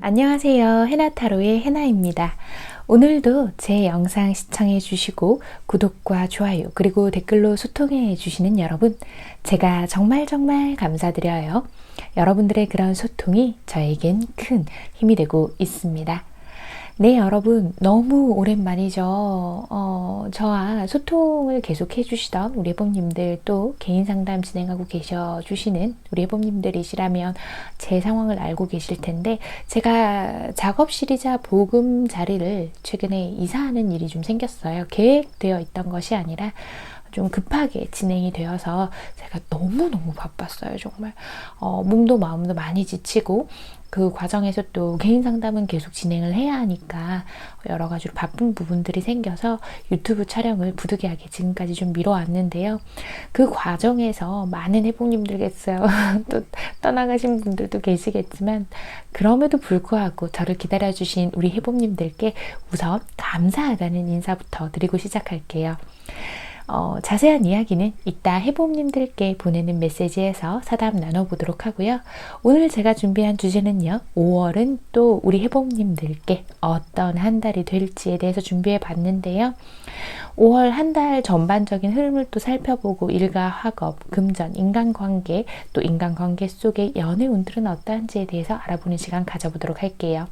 안녕하세요. 해나타로의 해나입니다. 오늘도 제 영상 시청해 주시고 구독과 좋아요 그리고 댓글로 소통해 주시는 여러분, 제가 정말 감사드려요. 여러분들의 그런 소통이 저에겐 큰 힘이 되고 있습니다. 네, 여러분 너무 오랜만이죠. 저와 소통을 계속 해주시던 우리 해봄님들, 또 개인 상담 진행하고 계셔 주시는 우리 해봄님들이시라면 제 상황을 알고 계실 텐데, 제가 작업실이자 보금 자리를 최근에 이사하는 일이 좀 생겼어요. 계획되어 있던 것이 아니라 좀 급하게 진행이 되어서 제가 너무너무 바빴어요. 정말 몸도 마음도 많이 지치고, 그 과정에서 또 개인 상담은 계속 진행을 해야 하니까 여러 가지로 바쁜 부분들이 생겨서 유튜브 촬영을 부득이하게 지금까지 좀 미뤄왔는데요. 그 과정에서 많은 해봄님들겠어요. 또 떠나가신 분들도 계시겠지만, 그럼에도 불구하고 저를 기다려주신 우리 해봄님들께 우선 감사하다는 인사부터 드리고 시작할게요. 자세한 이야기는 이따 해봄님들께 보내는 메시지에서 사담 나눠보도록 하고요. 오늘 제가 준비한 주제는요, 5월은 또 우리 해봄님들께 어떤 한 달이 될지에 대해서 준비해 봤는데요. 5월 한 달 전반적인 흐름을 또 살펴보고, 일과 학업, 금전, 인간관계, 또 인간관계 속의 연애 운들은 어떠한지에 대해서 알아보는 시간 가져보도록 할게요.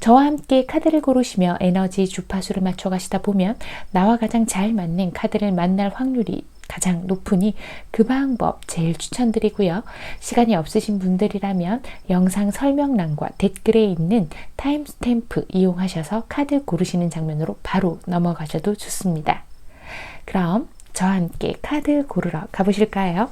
저와 함께 카드를 고르시며 에너지 주파수를 맞춰 가시다 보면 나와 가장 잘 맞는 카드를 만날 확률이 가장 높으니 그 방법 제일 추천드리고요. 시간이 없으신 분들이라면 영상 설명란과 댓글에 있는 타임스탬프 이용하셔서 카드 고르시는 장면으로 바로 넘어가셔도 좋습니다. 그럼 저와 함께 카드 고르러 가보실까요?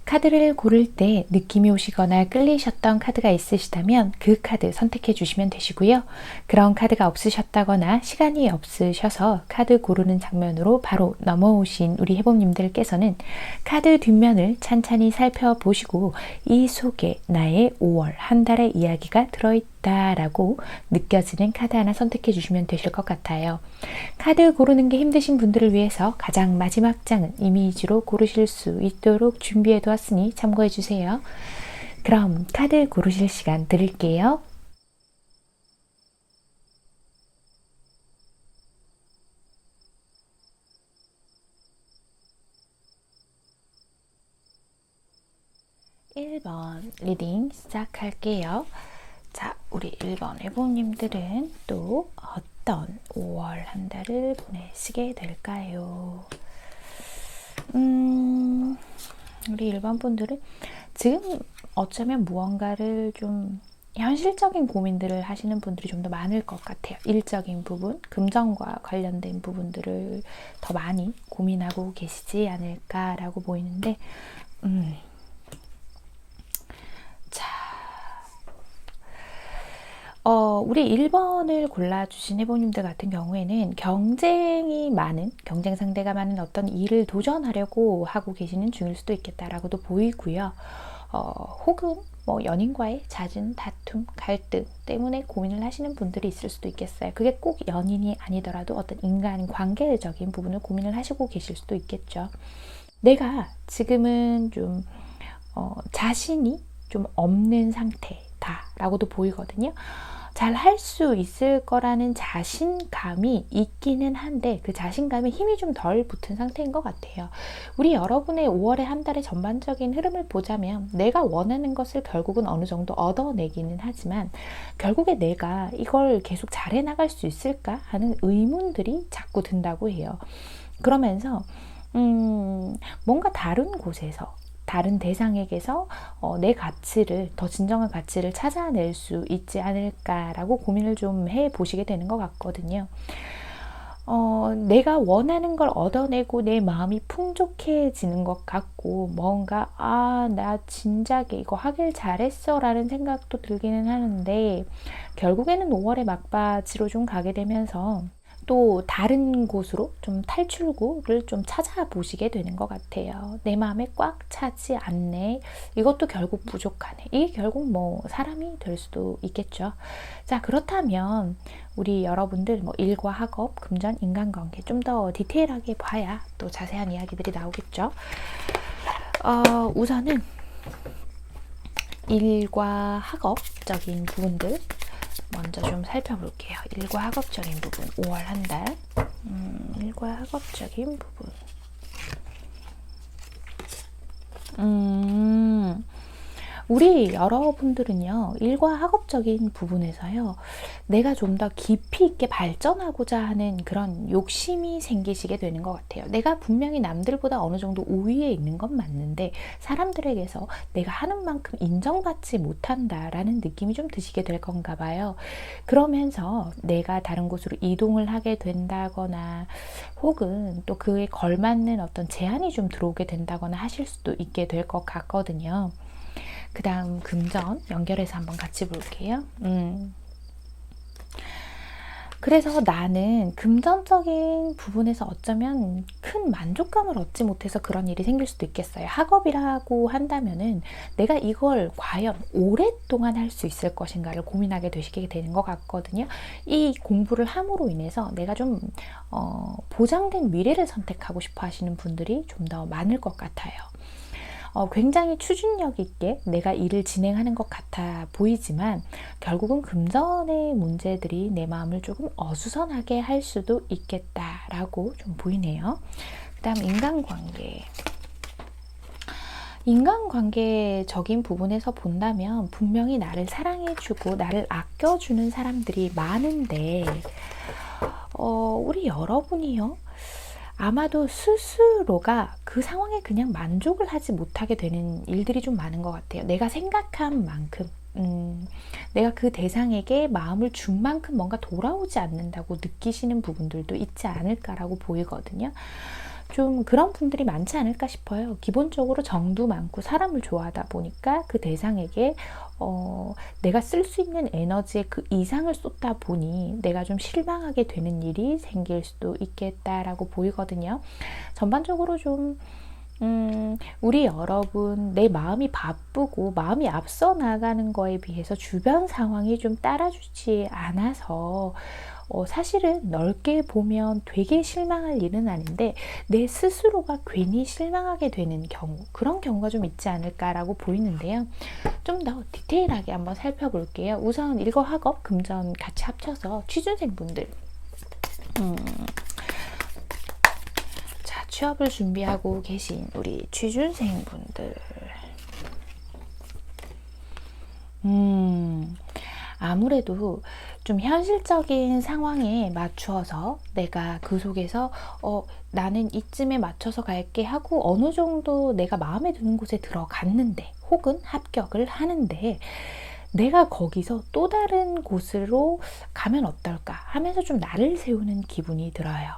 카드를 고를 때 느낌이 오시거나 끌리셨던 카드가 있으시다면 그 카드 선택해 주시면 되시고요. 그런 카드가 없으셨다거나 시간이 없으셔서 카드 고르는 장면으로 바로 넘어오신 우리 해봄님들께서는 카드 뒷면을 찬찬히 살펴보시고 이 속에 나의 5월 한 달의 이야기가 들어있다라고 느껴지는 카드 하나 선택해 주시면 되실 것 같아요. 카드 고르는 게 힘드신 분들을 위해서 가장 마지막 장은 이미지로 고르실 수 있도록 준비해 두었으니 참고해 주세요. 그럼 카드 고르실 시간 드릴게요. (1번) 리딩 시작할게요. 자, 우리 1번 해봄님들은 또 어떤 5월 한 달을 보내시게 될까요? 우리 1번 분들은 지금 어쩌면 무언가를 좀 현실적인 고민들을 하시는 분들이 좀 더 많을 것 같아요. 일적인 부분, 금전과 관련된 부분들을 더 많이 고민하고 계시지 않을까라고 보이는데, 우리 1번을 골라주신 해보님들 같은 경우에는 경쟁이 많은, 경쟁 상대가 많은 어떤 일을 도전하려고 하고 계시는 중일 수도 있겠다라고도 보이고요. 혹은 뭐 연인과의 잦은 다툼, 갈등 때문에 고민을 하시는 분들이 있을 수도 있겠어요. 그게 꼭 연인이 아니더라도 어떤 인간 관계적인 부분을 고민을 하시고 계실 수도 있겠죠. 내가 지금은 좀 자신이 좀 없는 상태다라고도 보이거든요. 잘 할 수 있을 거라는 자신감이 있기는 한데 그 자신감에 힘이 좀 덜 붙은 상태인 것 같아요. 우리 여러분의 5월의 한 달의 전반적인 흐름을 보자면 내가 원하는 것을 결국은 어느 정도 얻어내기는 하지만 결국에 내가 이걸 계속 잘해 나갈 수 있을까 하는 의문들이 자꾸 든다고 해요. 그러면서 뭔가 다른 곳에서 다른 대상에게서 내 가치를 더 진정한 가치를 찾아낼 수 있지 않을까라고 고민을 좀 해보시게 되는 것 같거든요. 내가 원하는 걸 얻어내고 내 마음이 풍족해지는 것 같고 뭔가 나 진작에 이거 하길 잘했어 라는 생각도 들기는 하는데 결국에는 5월의 막바지로 좀 가게 되면서 또 다른 곳으로 좀 탈출구를 좀 찾아보시게 되는 것 같아요. 내 마음에 꽉 차지 않네. 이것도 결국 부족하네. 이게 결국 뭐 사람이 될 수도 있겠죠. 자, 그렇다면 우리 여러분들 뭐 일과 학업, 금전, 인간관계 좀 더 디테일하게 봐야 또 자세한 이야기들이 나오겠죠. 우선은 일과 학업적인 부분들 먼저 좀 살펴볼게요. 일과 학업적인 부분 5월 한 달 일과 학업적인 부분 우리 여러분들은요 일과 학업적인 부분에서요 내가 좀 더 깊이 있게 발전하고자 하는 그런 욕심이 생기시게 되는 것 같아요. 내가 분명히 남들보다 어느 정도 우위에 있는 건 맞는데 사람들에게서 내가 하는 만큼 인정받지 못한다라는 느낌이 좀 드시게 될 건가 봐요. 그러면서 내가 다른 곳으로 이동을 하게 된다거나 혹은 또 그에 걸맞는 어떤 제한이 좀 들어오게 된다거나 하실 수도 있게 될 것 같거든요. 그 다음 금전 연결해서 한번 같이 볼게요. 그래서 나는 금전적인 부분에서 어쩌면 큰 만족감을 얻지 못해서 그런 일이 생길 수도 있겠어요. 학업이라고 한다면은 내가 이걸 과연 오랫동안 할 수 있을 것인가를 고민하게 되시게 되는 것 같거든요. 이 공부를 함으로 인해서 내가 좀 보장된 미래를 선택하고 싶어 하시는 분들이 좀 더 많을 것 같아요. 굉장히 추진력 있게 내가 일을 진행하는 것 같아 보이지만 결국은 금전의 문제들이 내 마음을 조금 어수선하게 할 수도 있겠다라고 좀 보이네요. 그 다음 인간관계적인 부분에서 본다면 분명히 나를 사랑해주고 나를 아껴주는 사람들이 많은데 우리 여러분이요 아마도 스스로가 그 상황에 그냥 만족을 하지 못하게 되는 일들이 좀 많은 것 같아요. 내가 생각한 만큼 내가 그 대상에게 마음을 준 만큼 뭔가 돌아오지 않는다고 느끼시는 부분들도 있지 않을까라고 보이거든요. 좀 그런 분들이 많지 않을까 싶어요. 기본적으로 정도 많고 사람을 좋아하다 보니까 그 대상에게 내가 쓸 수 있는 에너지의 그 이상을 쏟다 보니 내가 좀 실망하게 되는 일이 생길 수도 있겠다라고 보이거든요. 전반적으로 좀 우리 여러분 내 마음이 바쁘고 마음이 앞서 나가는 거에 비해서 주변 상황이 좀 따라주지 않아서 사실은 넓게 보면 되게 실망할 일은 아닌데 내 스스로가 괜히 실망하게 되는 경우 그런 경우가 좀 있지 않을까라고 보이는데요. 좀 더 디테일하게 한번 살펴볼게요. 우선 일과 학업, 금전 같이 합쳐서 취준생분들 자, 취업을 준비하고 계신 우리 취준생분들 아무래도 좀 현실적인 상황에 맞추어서 내가 그 속에서 나는 이쯤에 맞춰서 갈게 하고 어느 정도 내가 마음에 드는 곳에 들어갔는데 혹은 합격을 하는데 내가 거기서 또 다른 곳으로 가면 어떨까 하면서 좀 나를 세우는 기분이 들어요.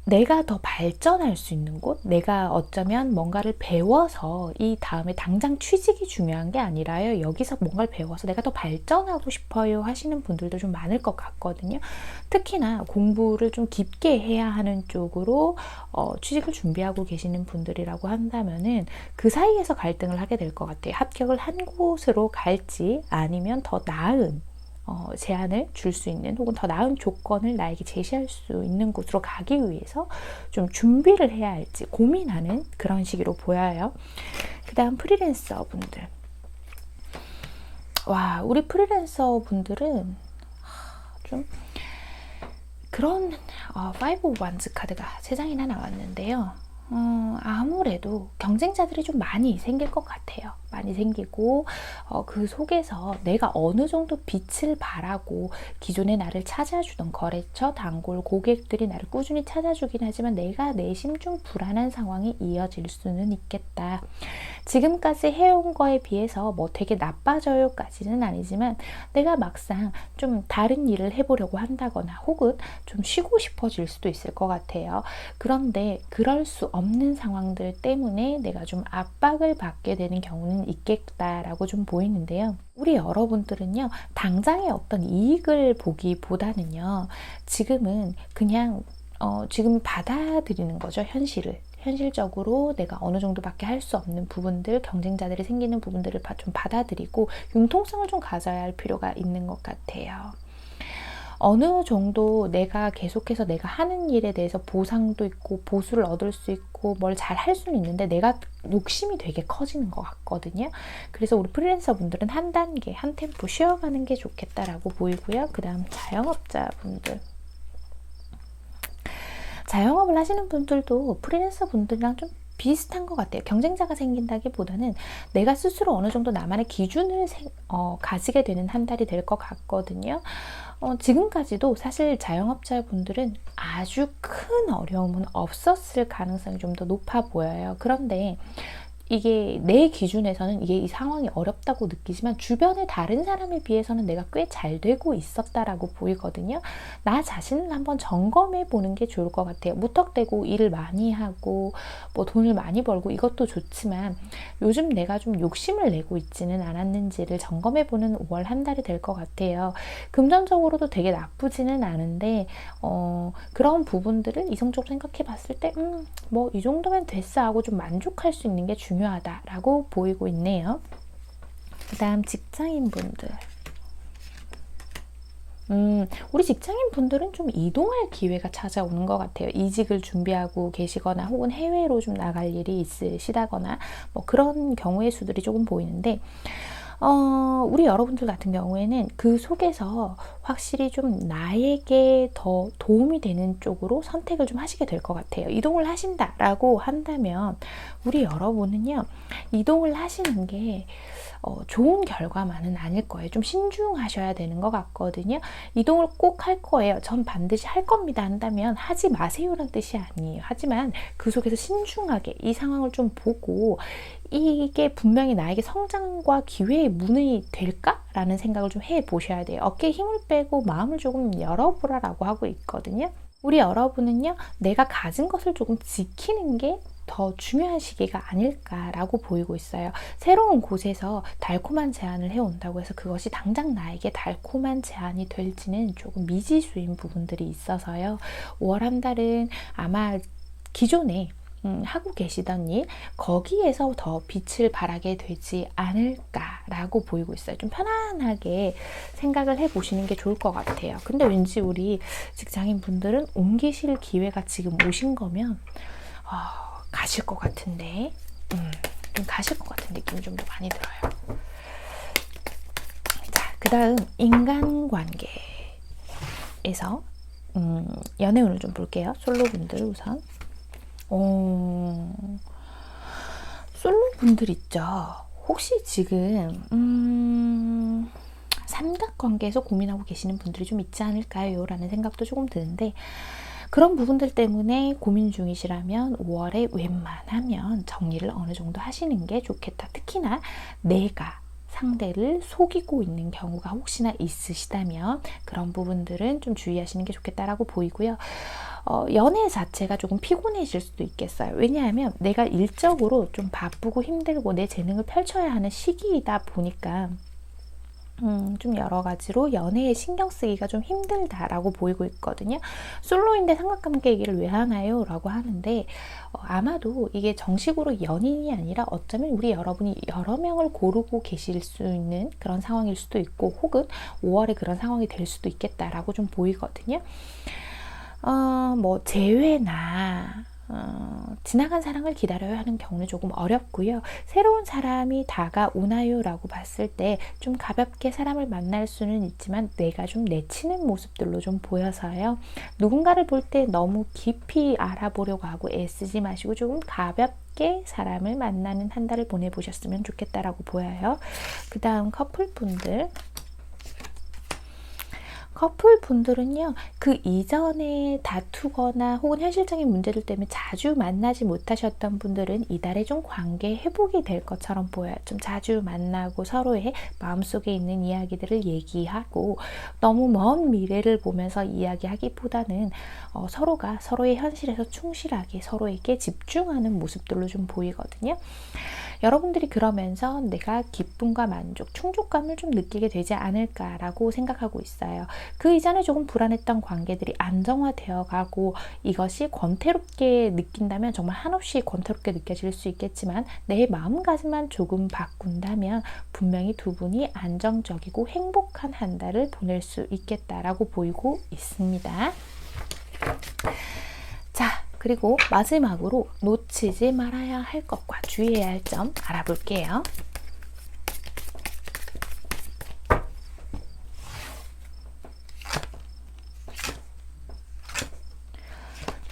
내가 더 발전할 수 있는 곳, 내가 어쩌면 뭔가를 배워서 이 다음에 당장 취직이 중요한 게 아니라요. 여기서 뭔가를 배워서 내가 더 발전하고 싶어요 하시는 분들도 좀 많을 것 같거든요. 특히나 공부를 좀 깊게 해야 하는 쪽으로 취직을 준비하고 계시는 분들이라고 한다면은 그 사이에서 갈등을 하게 될 것 같아요. 합격을 한 곳으로 갈지 아니면 더 나은 제안을 줄 수 있는 혹은 더 나은 조건을 나에게 제시할 수 있는 곳으로 가기 위해서 좀 준비를 해야 할지 고민하는 그런 시기로 보여요. 그 다음 프리랜서 분들 와, 우리 프리랜서 분들은 좀 그런 5 of Wands 카드가 3장이나 나왔는데요. 아무래도 경쟁자들이 좀 많이 생길 것 같아요. 많이 생기고 그 속에서 내가 어느 정도 빛을 발하고 기존에 나를 찾아주던 거래처, 단골, 고객들이 나를 꾸준히 찾아주긴 하지만 내가 내심 좀 불안한 상황이 이어질 수는 있겠다. 지금까지 해온 거에 비해서 뭐 되게 나빠져요까지는 아니지만 내가 막상 좀 다른 일을 해보려고 한다거나 혹은 좀 쉬고 싶어질 수도 있을 것 같아요. 그런데 그럴 수 없는 상황들 때문에 내가 좀 압박을 받게 되는 경우는 있겠다라고 좀 보이는데요. 우리 여러분들은요, 당장의 어떤 이익을 보기보다는요, 지금은 그냥 지금 받아들이는 거죠, 현실을. 현실적으로 내가 어느 정도밖에 할 수 없는 부분들, 경쟁자들이 생기는 부분들을 좀 받아들이고 융통성을 좀 가져야 할 필요가 있는 것 같아요. 어느 정도 내가 계속해서 내가 하는 일에 대해서 보상도 있고 보수를 얻을 수 있고 뭘 잘 할 수는 있는데 내가 욕심이 되게 커지는 것 같거든요. 그래서 우리 프리랜서 분들은 한 단계, 한 템포 쉬어가는 게 좋겠다라고 보이고요. 그 다음 자영업자분들. 자영업을 하시는 분들도 프리랜서 분들이랑 좀 비슷한 것 같아요. 경쟁자가 생긴다기보다는 내가 스스로 어느 정도 나만의 기준을 가지게 되는 한 달이 될 것 같거든요. 지금까지도 사실 자영업자분들은 아주 큰 어려움은 없었을 가능성이 좀 더 높아 보여요. 그런데 이게 내 기준에서는 이게 이 상황이 어렵다고 느끼지만 주변의 다른 사람에 비해서는 내가 꽤 잘 되고 있었다라고 보이거든요. 나 자신을 한번 점검해 보는 게 좋을 것 같아요. 무턱대고 일을 많이 하고 뭐 돈을 많이 벌고 이것도 좋지만 요즘 내가 좀 욕심을 내고 있지는 않았는지를 점검해 보는 5월 한 달이 될 것 같아요. 금전적으로도 되게 나쁘지는 않은데 그런 부분들을 이성적으로 생각해 봤을 때 뭐 이 정도면 됐어 하고 좀 만족할 수 있는 게 중요하다라고 보이고 있네요. 그 다음 직장인분들. 우리 직장인분들은 좀 이동할 기회가 찾아오는 것 같아요. 이직을 준비하고 계시거나 혹은 해외로 좀 나갈 일이 있으시다거나 뭐 그런 경우의 수들이 조금 보이는데 우리 여러분들 같은 경우에는 그 속에서 확실히 좀 나에게 더 도움이 되는 쪽으로 선택을 좀 하시게 될 것 같아요. 이동을 하신다라고 한다면 우리 여러분은요, 이동을 하시는 게 좋은 결과만은 아닐 거예요. 좀 신중하셔야 되는 것 같거든요. 이동을 꼭 할 거예요. 전 반드시 할 겁니다 한다면 하지 마세요라는 뜻이 아니에요. 하지만 그 속에서 신중하게 이 상황을 좀 보고 이게 분명히 나에게 성장과 기회의 문이 될까라는 생각을 좀 해보셔야 돼요. 어깨에 힘을 빼고 마음을 조금 열어보라라고 하고 있거든요. 우리 여러분은요, 내가 가진 것을 조금 지키는 게 더 중요한 시기가 아닐까라고 보이고 있어요. 새로운 곳에서 달콤한 제안을 해온다고 해서 그것이 당장 나에게 달콤한 제안이 될지는 조금 미지수인 부분들이 있어서요. 5월 한 달은 아마 기존에 하고 계시던 일, 거기에서 더 빛을 발하게 되지 않을까라고 보이고 있어요. 좀 편안하게 생각을 해보시는 게 좋을 것 같아요. 근데 왠지 우리 직장인 분들은 옮기실 기회가 지금 오신 거면 가실 것 같은데 좀 가실 것 같은 느낌이 좀 더 많이 들어요. 자, 그 다음 인간관계에서 연애운을 좀 볼게요. 솔로분들 우선. 솔로분들 있죠. 혹시 지금 삼각관계에서 고민하고 계시는 분들이 좀 있지 않을까요? 라는 생각도 조금 드는데 그런 부분들 때문에 고민 중이시라면 5월에 웬만하면 정리를 어느 정도 하시는 게 좋겠다. 특히나 내가 상대를 속이고 있는 경우가 혹시나 있으시다면 그런 부분들은 좀 주의하시는 게 좋겠다라고 보이고요. 연애 자체가 조금 피곤해질 수도 있겠어요. 왜냐하면 내가 일적으로 좀 바쁘고 힘들고 내 재능을 펼쳐야 하는 시기이다 보니까 좀 여러 가지로 연애에 신경 쓰기가 좀 힘들다라고 보이고 있거든요. 솔로인데 삼각관계 얘기를 왜 하나요? 라고 하는데 아마도 이게 정식으로 연인이 아니라 어쩌면 우리 여러분이 여러 명을 고르고 계실 수 있는 그런 상황일 수도 있고 혹은 5월에 그런 상황이 될 수도 있겠다라고 좀 보이거든요. 뭐 재회나 지나간 사랑을 기다려야 하는 경우는 조금 어렵고요. 새로운 사람이 다가오나요? 라고 봤을 때 좀 가볍게 사람을 만날 수는 있지만 내가 좀 내치는 모습들로 좀 보여서요. 누군가를 볼 때 너무 깊이 알아보려고 하고 애쓰지 마시고 조금 가볍게 사람을 만나는 한 달을 보내보셨으면 좋겠다라고 보여요. 그 다음 커플분들은요, 그 이전에 다투거나 혹은 현실적인 문제들 때문에 자주 만나지 못하셨던 분들은 이달에 좀 관계 회복이 될 것처럼 보여요. 좀 자주 만나고 서로의 마음속에 있는 이야기들을 얘기하고 너무 먼 미래를 보면서 이야기하기보다는 서로가 서로의 현실에서 충실하게 서로에게 집중하는 모습들로 좀 보이거든요. 여러분들이 그러면서 내가 기쁨과 만족, 충족감을 좀 느끼게 되지 않을까라고 생각하고 있어요. 그 이전에 조금 불안했던 관계들이 안정화되어 가고 이것이 권태롭게 느낀다면 정말 한없이 권태롭게 느껴질 수 있겠지만 내 마음가짐만 조금 바꾼다면 분명히 두 분이 안정적이고 행복한 한 달을 보낼 수 있겠다라고 보이고 있습니다. 자, 그리고 마지막으로 놓치지 말아야 할 것과 주의해야 할 점 알아볼게요.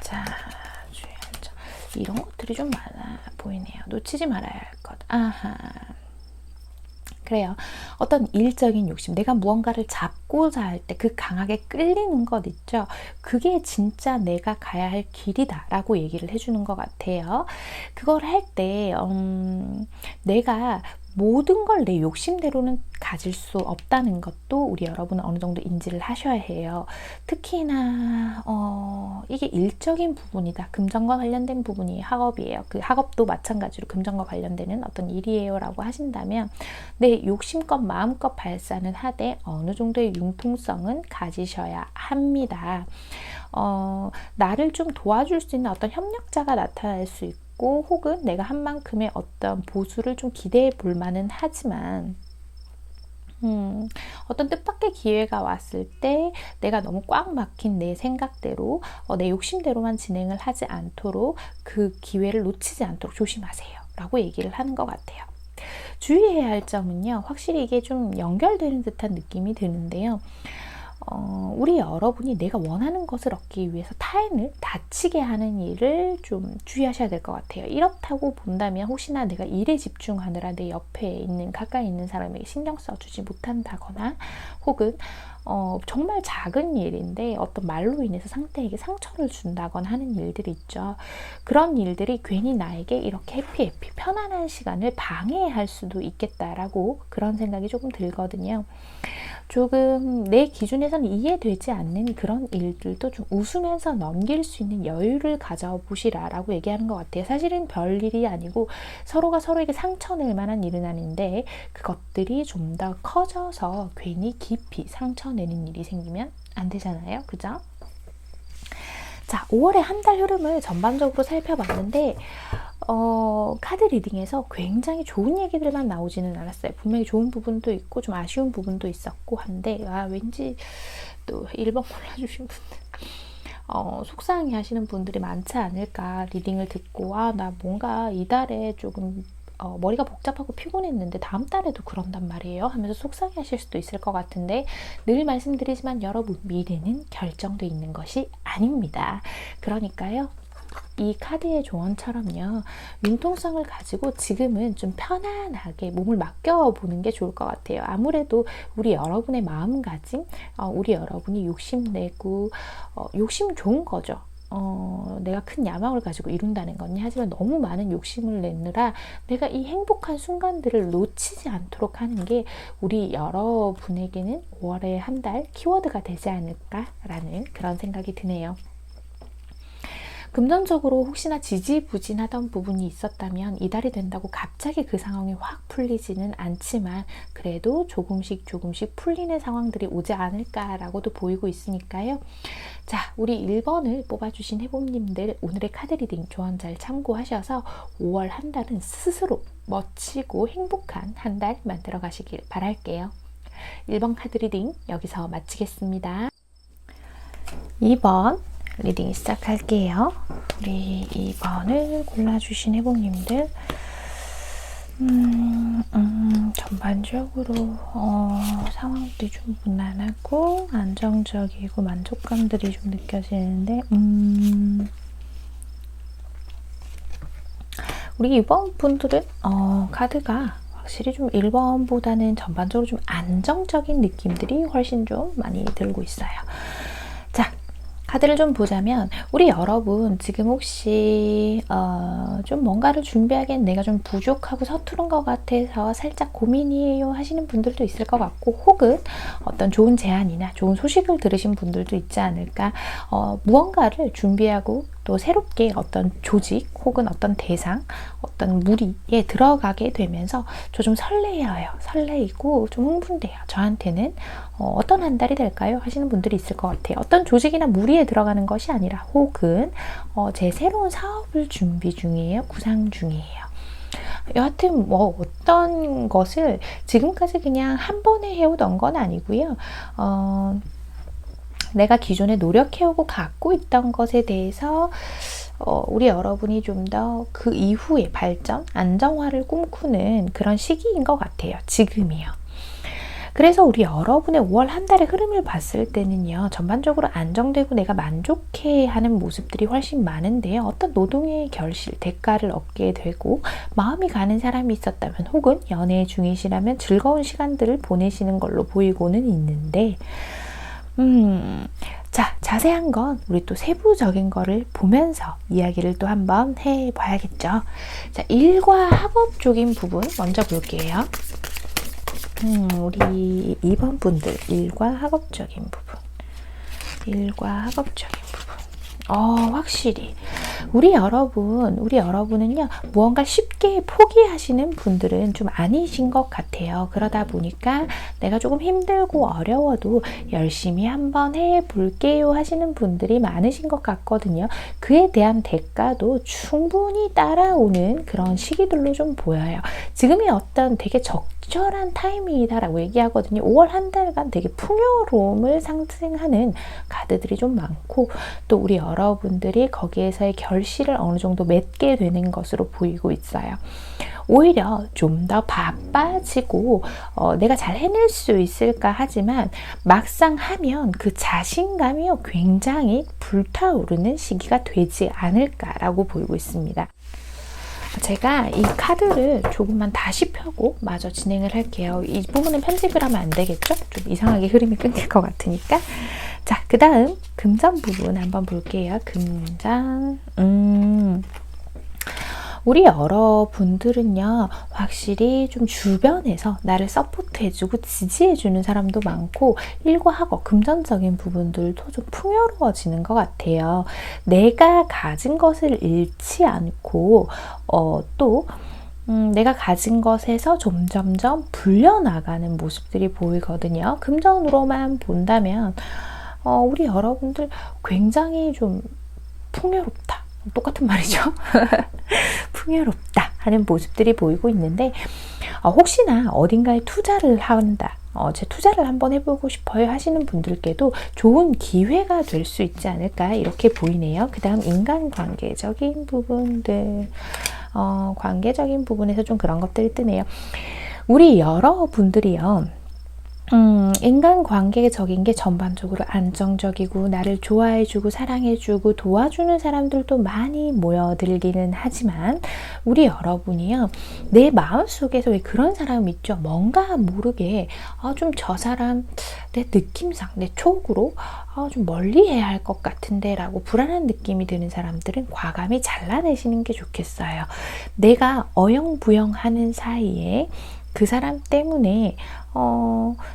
자, 주의해야 할 점. 이런 것들이 좀 많아 보이네요. 놓치지 말아야 할 것. 아하. 그래요. 어떤 일적인 욕심, 내가 무언가를 잡고자 할 때 그 강하게 끌리는 것 있죠. 그게 진짜 내가 가야 할 길이다 라고 얘기를 해주는 것 같아요. 그걸 할 때 내가 모든 걸 내 욕심대로는 가질 수 없다는 것도 우리 여러분은 어느 정도 인지를 하셔야 해요. 특히나 이게 일적인 부분이다. 금전과 관련된 부분이 학업이에요. 그 학업도 마찬가지로 금전과 관련되는 어떤 일이에요 라고 하신다면 내 욕심껏 마음껏 발산은 하되 어느 정도의 융통성은 가지셔야 합니다. 나를 좀 도와줄 수 있는 어떤 협력자가 나타날 수 있고 혹은 내가 한 만큼의 어떤 보수를 좀 기대해 볼 만은 하지만 어떤 뜻밖의 기회가 왔을 때 내가 너무 꽉 막힌 내 생각대로 내 욕심대로만 진행을 하지 않도록 그 기회를 놓치지 않도록 조심하세요 라고 얘기를 하는 것 같아요. 주의해야 할 점은요, 확실히 이게 좀 연결되는 듯한 느낌이 드는데요. 우리 여러분이 내가 원하는 것을 얻기 위해서 타인을 다치게 하는 일을 좀 주의하셔야 될 것 같아요. 이렇다고 본다면 혹시나 내가 일에 집중하느라 내 옆에 있는 가까이 있는 사람에게 신경 써주지 못한다거나 혹은 정말 작은 일인데 어떤 말로 인해서 상대에게 상처를 준다거나 하는 일들이 있죠. 그런 일들이 괜히 나에게 이렇게 해피 편안한 시간을 방해할 수도 있겠다라고 그런 생각이 조금 들거든요. 조금 내 기준에서는 이해되지 않는 그런 일들도 좀 웃으면서 넘길 수 있는 여유를 가져보시라라고 얘기하는 것 같아요. 사실은 별일이 아니고 서로가 서로에게 상처낼 만한 일은 아닌데 그것들이 좀 더 커져서 괜히 깊이 상처내는 일이 생기면 안 되잖아요. 그죠? 자, 5월의 한 달 흐름을 전반적으로 살펴봤는데 카드 리딩에서 굉장히 좋은 얘기들만 나오지는 않았어요. 분명히 좋은 부분도 있고 좀 아쉬운 부분도 있었고 한데 왠지 또 1번 골라주신 분들 속상해 하시는 분들이 많지 않을까. 리딩을 듣고 나 뭔가 이달에 조금 머리가 복잡하고 피곤했는데 다음 달에도 그런단 말이에요 하면서 속상해 하실 수도 있을 것 같은데 늘 말씀드리지만 여러분, 미래는 결정돼 있는 것이 아닙니다. 그러니까요, 이 카드의 조언처럼요, 융통성을 가지고 지금은 좀 편안하게 몸을 맡겨보는 게 좋을 것 같아요. 아무래도 우리 여러분의 마음가짐, 우리 여러분이 욕심내고 욕심 좋은 거죠. 내가 큰 야망을 가지고 이룬다는 거니. 하지만 너무 많은 욕심을 내느라 내가 이 행복한 순간들을 놓치지 않도록 하는 게 우리 여러분에게는 5월의 한 달 키워드가 되지 않을까라는 그런 생각이 드네요. 금전적으로 혹시나 지지부진하던 부분이 있었다면 이달이 된다고 갑자기 그 상황이 확 풀리지는 않지만 그래도 조금씩 풀리는 상황들이 오지 않을까라고도 보이고 있으니까요. 자, 우리 1번을 뽑아주신 해봄님들 오늘의 카드 리딩 조언 잘 참고하셔서 5월 한 달은 스스로 멋지고 행복한 한 달 만들어 가시길 바랄게요. 1번 카드 리딩 여기서 마치겠습니다. 2번 리딩 시작할게요. 우리 2번을 골라주신 해봉님들, 전반적으로 상황들이 좀 무난하고 안정적이고 만족감들이 좀 느껴지는데, 우리 2번 분들은 카드가 확실히 좀 1번보다는 전반적으로 좀 안정적인 느낌들이 훨씬 좀 많이 들고 있어요. 자, 카드를 좀 보자면 우리 여러분 지금 혹시 좀 뭔가를 준비하기엔 내가 좀 부족하고 서투른 것 같아서 살짝 고민이에요 하시는 분들도 있을 것 같고, 혹은 어떤 좋은 제안이나 좋은 소식을 들으신 분들도 있지 않을까. 무언가를 준비하고 또 새롭게 어떤 조직 혹은 어떤 대상, 어떤 무리에 들어가게 되면서 저 좀 설레어요. 설레이고 좀 흥분돼요. 저한테는 어떤 한 달이 될까요? 하시는 분들이 있을 것 같아요. 어떤 조직이나 무리에 들어가는 것이 아니라 혹은 제 새로운 사업을 준비 중이에요. 구상 중이에요. 여하튼 뭐 어떤 것을 지금까지 그냥 한 번에 해오던 건 아니고요. 내가 기존에 노력해오고 갖고 있던 것에 대해서 우리 여러분이 좀 더 그 이후의 발전, 안정화를 꿈꾸는 그런 시기인 것 같아요. 지금이요. 그래서 우리 여러분의 5월 한 달의 흐름을 봤을 때는요, 전반적으로 안정되고 내가 만족해하는 모습들이 훨씬 많은데요. 어떤 노동의 결실, 대가를 얻게 되고 마음이 가는 사람이 있었다면, 혹은 연애 중이시라면 즐거운 시간들을 보내시는 걸로 보이고는 있는데, 자, 자세한 건 우리 또 세부적인 거를 보면서 이야기를 또 한번 해봐야겠죠. 자, 일과 학업적인 부분 먼저 볼게요. 우리 2번 분들, 일과 학업적인 부분. 일과 학업적인 부분. 확실히 우리 여러분은요, 무언가 쉽게 포기하시는 분들은 좀 아니신 것 같아요. 그러다 보니까 내가 조금 힘들고 어려워도 열심히 한번 해볼게요 하시는 분들이 많으신 것 같거든요. 그에 대한 대가도 충분히 따라오는 그런 시기들로 좀 보여요. 지금이 어떤 되게 적절한 타이밍이다라고 얘기하거든요. 5월 한 달간 되게 풍요로움을 상징하는 카드들이 좀 많고, 또 우리 여러분들이 거기에서의 결실을 어느 정도 맺게 되는 것으로 보이고 있어요. 오히려 좀 더 바빠지고 내가 잘 해낼 수 있을까 하지만 막상 하면 그 자신감이 굉장히 불타오르는 시기가 되지 않을까라고 보이고 있습니다. 제가 이 카드를 조금만 다시 펴고 마저 진행을 할게요. 이 부분은 편집을 하면 안 되겠죠? 좀 이상하게 흐름이 끊길 것 같으니까. 자, 그 다음 금전 부분 한번 볼게요. 금전. 우리 여러분들은요, 확실히 좀 주변에서 나를 서포트해주고 지지해주는 사람도 많고, 일과 학업, 금전적인 부분들도 좀 풍요로워지는 것 같아요. 내가 가진 것을 잃지 않고 또 내가 가진 것에서 점점점 불려나가는 모습들이 보이거든요. 금전으로만 본다면 우리 여러분들 굉장히 좀 풍요롭다. 똑같은 말이죠. 풍요롭다 하는 모습들이 보이고 있는데, 혹시나 어딘가에 투자를 한다, 제 투자를 한번 해보고 싶어요 하시는 분들께도 좋은 기회가 될 수 있지 않을까 이렇게 보이네요. 그 다음 인간관계적인 부분들, 관계적인 부분에서 좀 그런 것들이 뜨네요. 우리 여러분들이요, 인간관계적인 게 전반적으로 안정적이고 나를 좋아해주고 사랑해주고 도와주는 사람들도 많이 모여들기는 하지만, 우리 여러분이요, 내 마음속에서 왜 그런 사람 있죠? 뭔가 모르게 좀 저 사람 내 느낌상, 내 촉으로 좀 멀리해야 할 것 같은데 라고 불안한 느낌이 드는 사람들은 과감히 잘라내시는 게 좋겠어요. 내가 어영부영하는 사이에 그 사람 때문에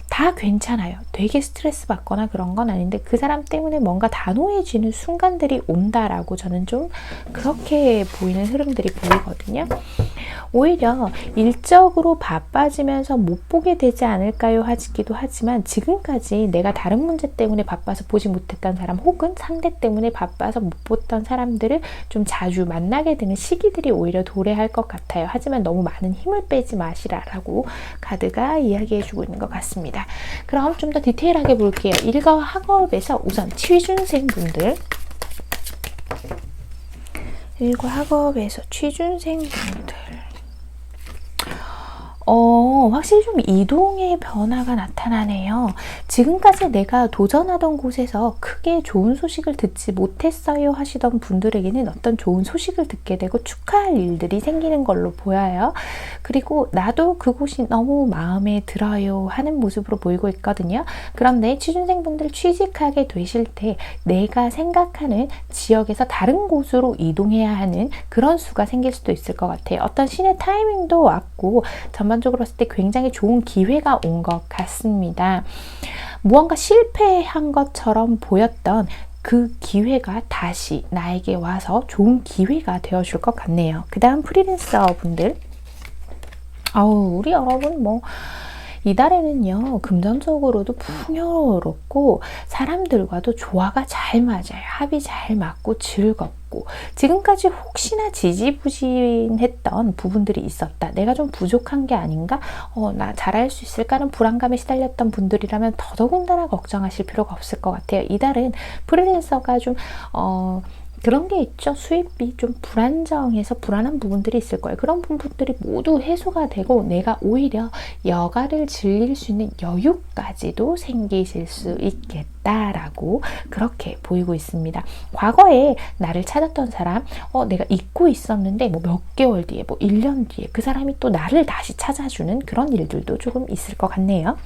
다 괜찮아요. 되게 스트레스 받거나 그런 건 아닌데 그 사람 때문에 뭔가 단호해지는 순간들이 온다라고 저는 좀 그렇게 보이는 흐름들이 보이거든요. 오히려 일적으로 바빠지면서 못 보게 되지 않을까요 하기도 하지만, 지금까지 내가 다른 문제 때문에 바빠서 보지 못했던 사람, 혹은 상대 때문에 바빠서 못 봤던 사람들을 좀 자주 만나게 되는 시기들이 오히려 도래할 것 같아요. 하지만 너무 많은 힘을 빼지 마시라라고 카드가 이야기해주고 있는 것 같습니다. 그럼 좀 더 디테일하게 볼게요. 일과 학업에서 우선 취준생분들, 일과 학업에서 취준생분들 확실히 좀 이동의 변화가 나타나네요. 지금까지 내가 도전하던 곳에서 크게 좋은 소식을 듣지 못했어요 하시던 분들에게는 어떤 좋은 소식을 듣게 되고 축하할 일들이 생기는 걸로 보여요. 그리고 나도 그곳이 너무 마음에 들어요 하는 모습으로 보이고 있거든요. 그런데 취준생분들 취직하게 되실 때 내가 생각하는 지역에서 다른 곳으로 이동해야 하는 그런 수가 생길 수도 있을 것 같아요. 어떤 신의 타이밍도 왔고 전반적으로 봤을 때 굉장히 좋은 기회가 온 것 같습니다. 무언가 실패한 것처럼 보였던 그 기회가 다시 나에게 와서 좋은 기회가 되어줄 것 같네요. 그 다음 프리랜서 분들, 우리 여러분 이달에는요, 금전적으로도 풍요롭고 사람들과도 조화가 잘 맞아요. 합이 잘 맞고 즐겁고, 지금까지 혹시나 지지부진했던 부분들이 있었다. 내가 좀 부족한 게 아닌가? 나 잘할 수 있을까? 하는 불안감에 시달렸던 분들이라면 더더군다나 걱정하실 필요가 없을 것 같아요. 이달은 프리랜서가 좀 그런 게 있죠. 수입이 좀 불안정해서 불안한 부분들이 있을 거예요. 그런 부분들이 모두 해소가 되고 내가 오히려 여가를 즐길 수 있는 여유까지도 생기실 수 있겠다라고 그렇게 보이고 있습니다. 과거에 나를 찾았던 사람, 내가 잊고 있었는데 몇 개월 뒤에 1년 뒤에 그 사람이 또 나를 다시 찾아주는 그런 일들도 조금 있을 것 같네요.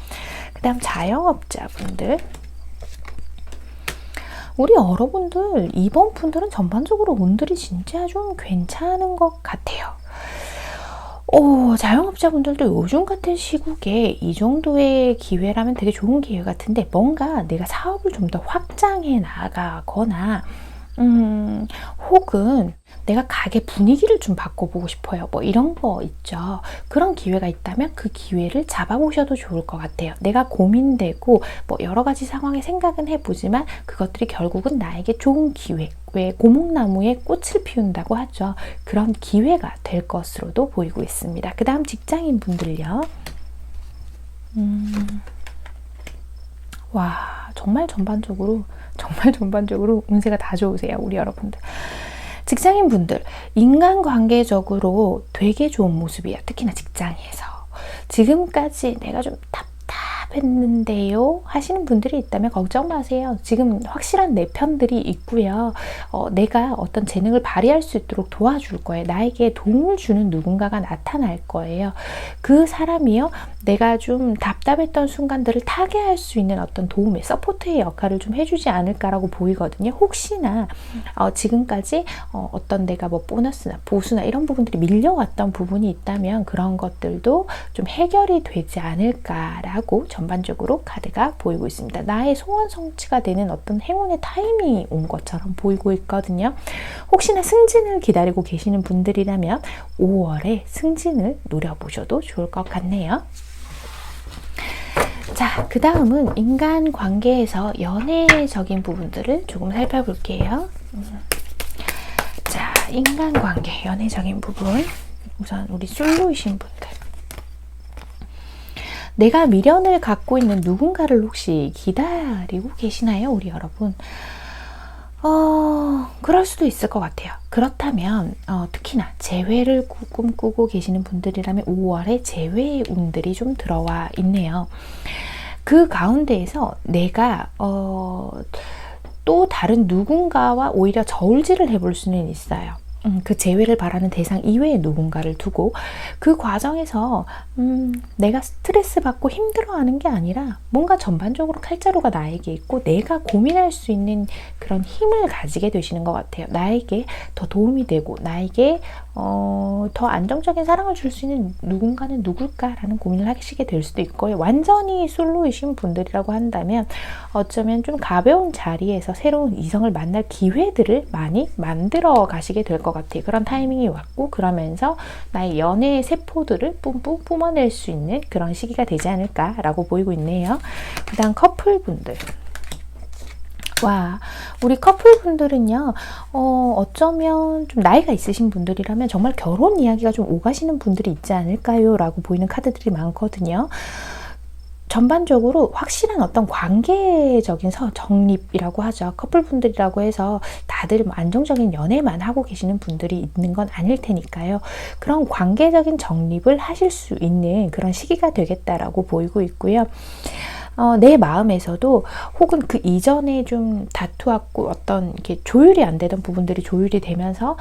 그 다음 자영업자분들, 우리 여러분들 이번 분들은 전반적으로 운들이 진짜 좀 괜찮은 것 같아요. 자영업자분들도 요즘 같은 시국에 이 정도의 기회라면 되게 좋은 기회 같은데, 뭔가 내가 사업을 좀 더 확장해 나가거나 혹은 내가 가게 분위기를 좀 바꿔보고 싶어요. 이런 거 있죠. 그런 기회가 있다면 그 기회를 잡아보셔도 좋을 것 같아요. 내가 고민되고 여러 가지 상황에 생각은 해보지만 그것들이 결국은 나에게 좋은 기회, 왜 고목나무에 꽃을 피운다고 하죠. 그런 기회가 될 것으로도 보이고 있습니다. 그 다음 직장인 분들요. 와, 정말 전반적으로 운세가 다 좋으세요, 우리 여러분들. 직장인 분들, 인간관계적으로 되게 좋은 모습이에요. 특히나 직장에서. 지금까지 내가 좀 답답했는데요 하시는 분들이 있다면 걱정 마세요. 지금 확실한 내 편들이 있고요. 내가 어떤 재능을 발휘할 수 있도록 도와줄 거예요. 나에게 도움을 주는 누군가가 나타날 거예요. 그 사람이요, 내가 좀 답답했던 순간들을 타개할 수 있는 어떤 도움의 서포트의 역할을 좀 해주지 않을까라고 보이거든요. 혹시나 지금까지 어떤 내가 보너스나 보수나 이런 부분들이 밀려왔던 부분이 있다면 그런 것들도 좀 해결이 되지 않을까라고 전반적으로 카드가 보이고 있습니다. 나의 소원 성취가 되는 어떤 행운의 타이밍이 온 것처럼 보이고 있거든요. 혹시나 승진을 기다리고 계시는 분들이라면 5월에 승진을 노려보셔도 좋을 것 같네요. 자, 그 다음은 인간관계에서 연애적인 부분들을 조금 살펴볼게요. 자, 인간관계, 연애적인 부분. 우선 우리 솔로이신 분들. 내가 미련을 갖고 있는 누군가를 혹시 기다리고 계시나요, 우리 여러분? 그럴 수도 있을 것 같아요. 그렇다면 특히나 재회를 꿈꾸고 계시는 분들이라면 5월에 재회의 운들이 좀 들어와 있네요. 그 가운데에서 내가 또 다른 누군가와 오히려 저울질을 해볼 수는 있어요. 그 재회를 바라는 대상 이외의 누군가를 두고 그 과정에서 내가 스트레스 받고 힘들어하는 게 아니라 뭔가 전반적으로 칼자루가 나에게 있고 내가 고민할 수 있는 그런 힘을 가지게 되시는 것 같아요. 나에게 더 도움이 되고 나에게 더 안정적인 사랑을 줄 수 있는 누군가는 누굴까라는 고민을 하시게 될 수도 있고요. 완전히 솔로이신 분들이라고 한다면 어쩌면 좀 가벼운 자리에서 새로운 이성을 만날 기회들을 많이 만들어 가시게 될 것 같아요. 그런 타이밍이 왔고 그러면서 나의 연애의 세포들을 뿜뿜 뿜어낼 수 있는 그런 시기가 되지 않을까라고 보이고 있네요. 그 다음 커플분들. 와, 우리 커플분들은요, 어쩌면 좀 나이가 있으신 분들이라면 정말 결혼 이야기가 좀 오가시는 분들이 있지 않을까요? 라고 보이는 카드들이 많거든요. 전반적으로 확실한 어떤 관계적인 정립이라고 하죠. 커플분들이라고 해서 다들 안정적인 연애만 하고 계시는 분들이 있는 건 아닐 테니까요. 그런 관계적인 정립을 하실 수 있는 그런 시기가 되겠다라고 보이고 있고요. 내 마음에서도 혹은 그 이전에 좀 다투었고 어떤 이렇게 조율이 안 되던 부분들이 조율이 되면서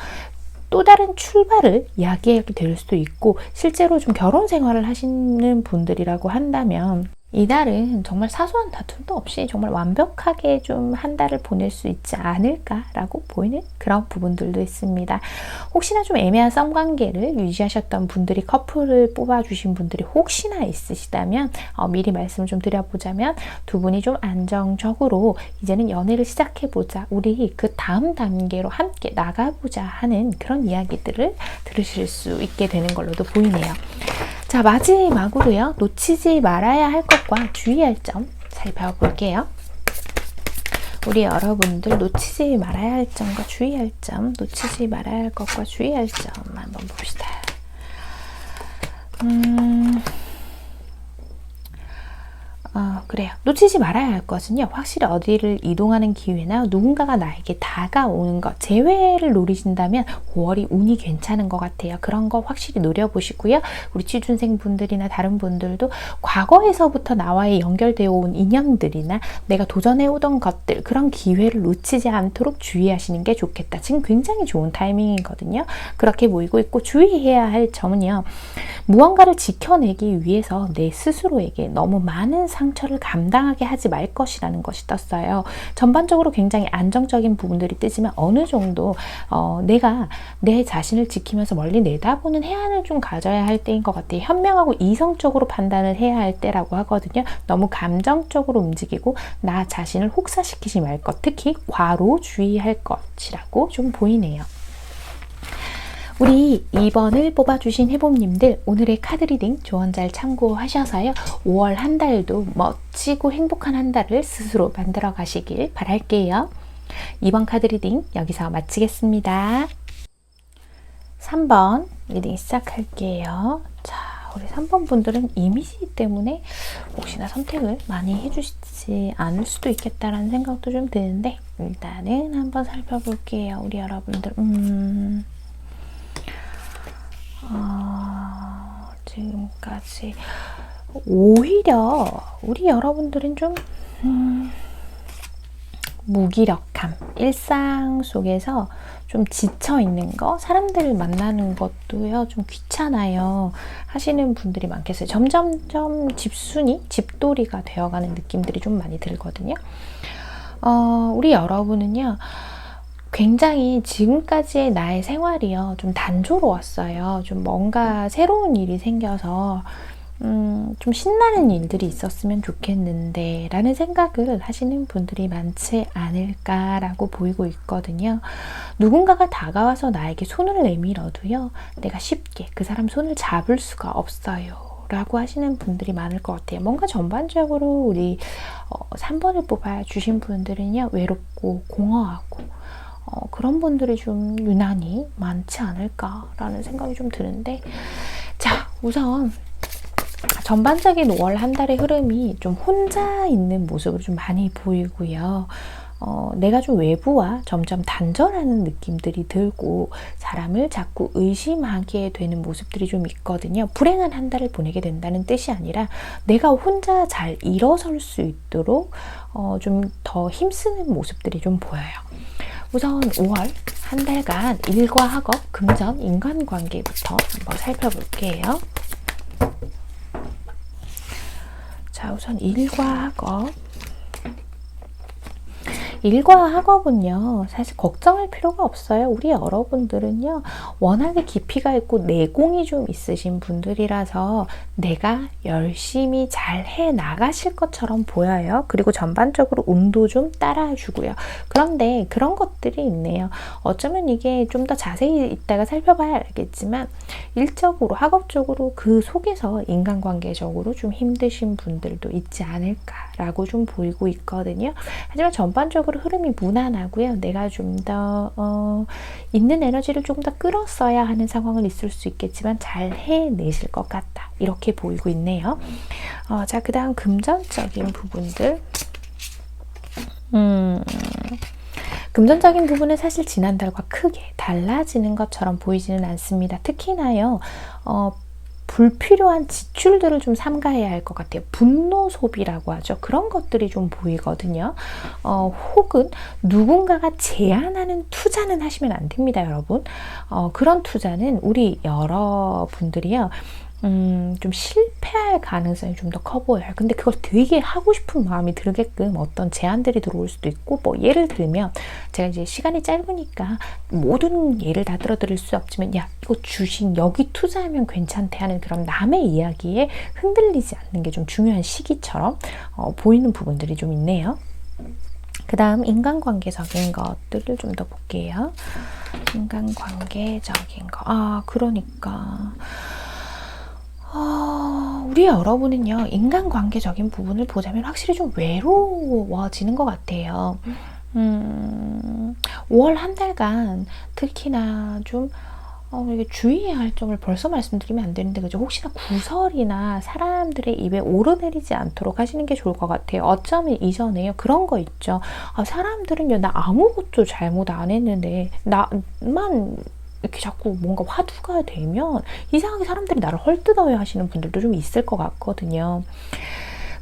또 다른 출발을 이야기하게 될 수도 있고, 실제로 좀 결혼 생활을 하시는 분들이라고 한다면 이달은 정말 사소한 다툼도 없이 정말 완벽하게 좀 한 달을 보낼 수 있지 않을까라고 보이는 그런 부분들도 있습니다. 혹시나 좀 애매한 썸관계를 유지하셨던 분들이, 커플을 뽑아주신 분들이 혹시나 있으시다면 미리 말씀을 좀 드려보자면, 두 분이 좀 안정적으로 이제는 연애를 시작해보자, 우리 그 다음 단계로 함께 나가보자 하는 그런 이야기들을 들으실 수 있게 되는 걸로도 보이네요. 자, 마지막으로요, 놓치지 말아야 할 것과 주의할 점 살펴볼게요. 우리 여러분들 놓치지 말아야 할 점과 주의할 점, 놓치지 말아야 할 것과 주의할 점 한번 봅시다. 그래요. 놓치지 말아야 할 것은요, 확실히 어디를 이동하는 기회나 누군가가 나에게 다가오는 것, 재회를 노리신다면 5월이 운이 괜찮은 것 같아요. 그런 거 확실히 노려보시고요. 우리 취준생 분들이나 다른 분들도 과거에서부터 나와의 연결되어 온 인연들이나 내가 도전해오던 것들, 그런 기회를 놓치지 않도록 주의하시는 게 좋겠다. 지금 굉장히 좋은 타이밍이거든요. 그렇게 보이고 있고, 주의해야 할 점은요, 무언가를 지켜내기 위해서 내 스스로에게 너무 많은 상처를 감당하게 하지 말 것이라는 것이 떴어요. 전반적으로 굉장히 안정적인 부분들이 뜨지만 어느 정도 내가 내 자신을 지키면서 멀리 내다보는 해안을 좀 가져야 할 때인 것 같아요. 현명하고 이성적으로 판단을 해야 할 때라고 하거든요. 너무 감정적으로 움직이고 나 자신을 혹사시키지 말 것, 특히 과로 주의할 것이라고 좀 보이네요. 우리 2번을 뽑아주신 해봄님들, 오늘의 카드 리딩 조언 잘 참고하셔서요, 5월 한 달도 멋지고 행복한 한 달을 스스로 만들어 가시길 바랄게요. 2번 카드 리딩 여기서 마치겠습니다. 3번 리딩 시작할게요. 자, 우리 3번 분들은 이미지 때문에 혹시나 선택을 많이 해주시지 않을 수도 있겠다라는 생각도 좀 드는데, 일단은 한번 살펴볼게요. 우리 여러분들, 지금까지 오히려 우리 여러분들은 좀 무기력함, 일상 속에서 좀 지쳐있는 거, 사람들을 만나는 것도요 좀 귀찮아요 하시는 분들이 많겠어요. 점점점 집순이, 집돌이가 되어가는 느낌들이 좀 많이 들거든요. 우리 여러분은요, 굉장히 지금까지의 나의 생활이요 좀 단조로웠어요. 좀 뭔가 새로운 일이 생겨서 좀 신나는 일들이 있었으면 좋겠는데 라는 생각을 하시는 분들이 많지 않을까라고 보이고 있거든요. 누군가가 다가와서 나에게 손을 내밀어도요, 내가 쉽게 그 사람 손을 잡을 수가 없어요 라고 하시는 분들이 많을 것 같아요. 뭔가 전반적으로 우리 3번을 뽑아주신 분들은요, 외롭고 공허하고 그런 분들이 좀 유난히 많지 않을까라는 생각이 좀 드는데, 자, 우선 전반적인 5월 한 달의 흐름이 좀 혼자 있는 모습으로 좀 많이 보이고요. 내가 좀 외부와 점점 단절하는 느낌들이 들고 사람을 자꾸 의심하게 되는 모습들이 좀 있거든요. 불행한 한 달을 보내게 된다는 뜻이 아니라 내가 혼자 잘 일어설 수 있도록 좀 더 힘쓰는 모습들이 좀 보여요. 우선 5월 한 달간 일과 학업, 금전, 인간관계부터 한번 살펴볼게요. 자, 우선 일과 학업. 일과 학업은요, 사실 걱정할 필요가 없어요. 우리 여러분들은요, 워낙에 깊이가 있고 내공이 좀 있으신 분들이라서 내가 열심히 잘 해 나가실 것처럼 보여요. 그리고 전반적으로 운도 좀 따라주고요. 그런데 그런 것들이 있네요. 어쩌면 이게 좀 더 자세히 이따가 살펴봐야 알겠지만, 일적으로, 학업적으로 그 속에서 인간관계적으로 좀 힘드신 분들도 있지 않을까라는 라고 좀 보이고 있거든요. 하지만 전반적으로 흐름이 무난하고요. 내가 좀 더 있는 에너지를 조금 더 끌었어야 하는 상황은 있을 수 있겠지만 잘 해내실 것 같다. 이렇게 보이고 있네요. 자, 그 다음 금전적인 부분들. 금전적인 부분은 사실 지난달과 크게 달라지는 것처럼 보이지는 않습니다. 특히나요, 불필요한 지출들을 좀 삼가해야 할 것 같아요. 분노 소비라고 하죠. 그런 것들이 좀 보이거든요. 혹은 누군가가 제안하는 투자는 하시면 안 됩니다, 여러분. 그런 투자는 우리 여러분들이요, 좀 실패할 가능성이 좀 더 커 보여요. 근데 그걸 되게 하고 싶은 마음이 들게끔 어떤 제안들이 들어올 수도 있고, 뭐 예를 들면 제가 이제 시간이 짧으니까 모든 예를 다 들어드릴 수 없지만, 야, 이거 주식 여기 투자하면 괜찮대 하는 그런 남의 이야기에 흔들리지 않는 게 좀 중요한 시기처럼 보이는 부분들이 좀 있네요. 그 다음 인간관계적인 것들을 좀 더 볼게요. 인간관계적인 거. 그러니까 우리 여러분은요, 인간관계적인 부분을 보자면 확실히 좀 외로워지는 것 같아요. 5월 한 달간 특히나 좀 이게 주의해야 할 점을 벌써 말씀드리면 안 되는데, 그죠? 혹시나 구설이나 사람들의 입에 오르내리지 않도록 하시는 게 좋을 것 같아요. 어쩌면 이전에요, 그런 거 있죠. 사람들은요, 나 아무것도 잘못 안 했는데 나만 이렇게 자꾸 뭔가 화두가 되면 이상하게 사람들이 나를 헐뜯어야 하시는 분들도 좀 있을 것 같거든요.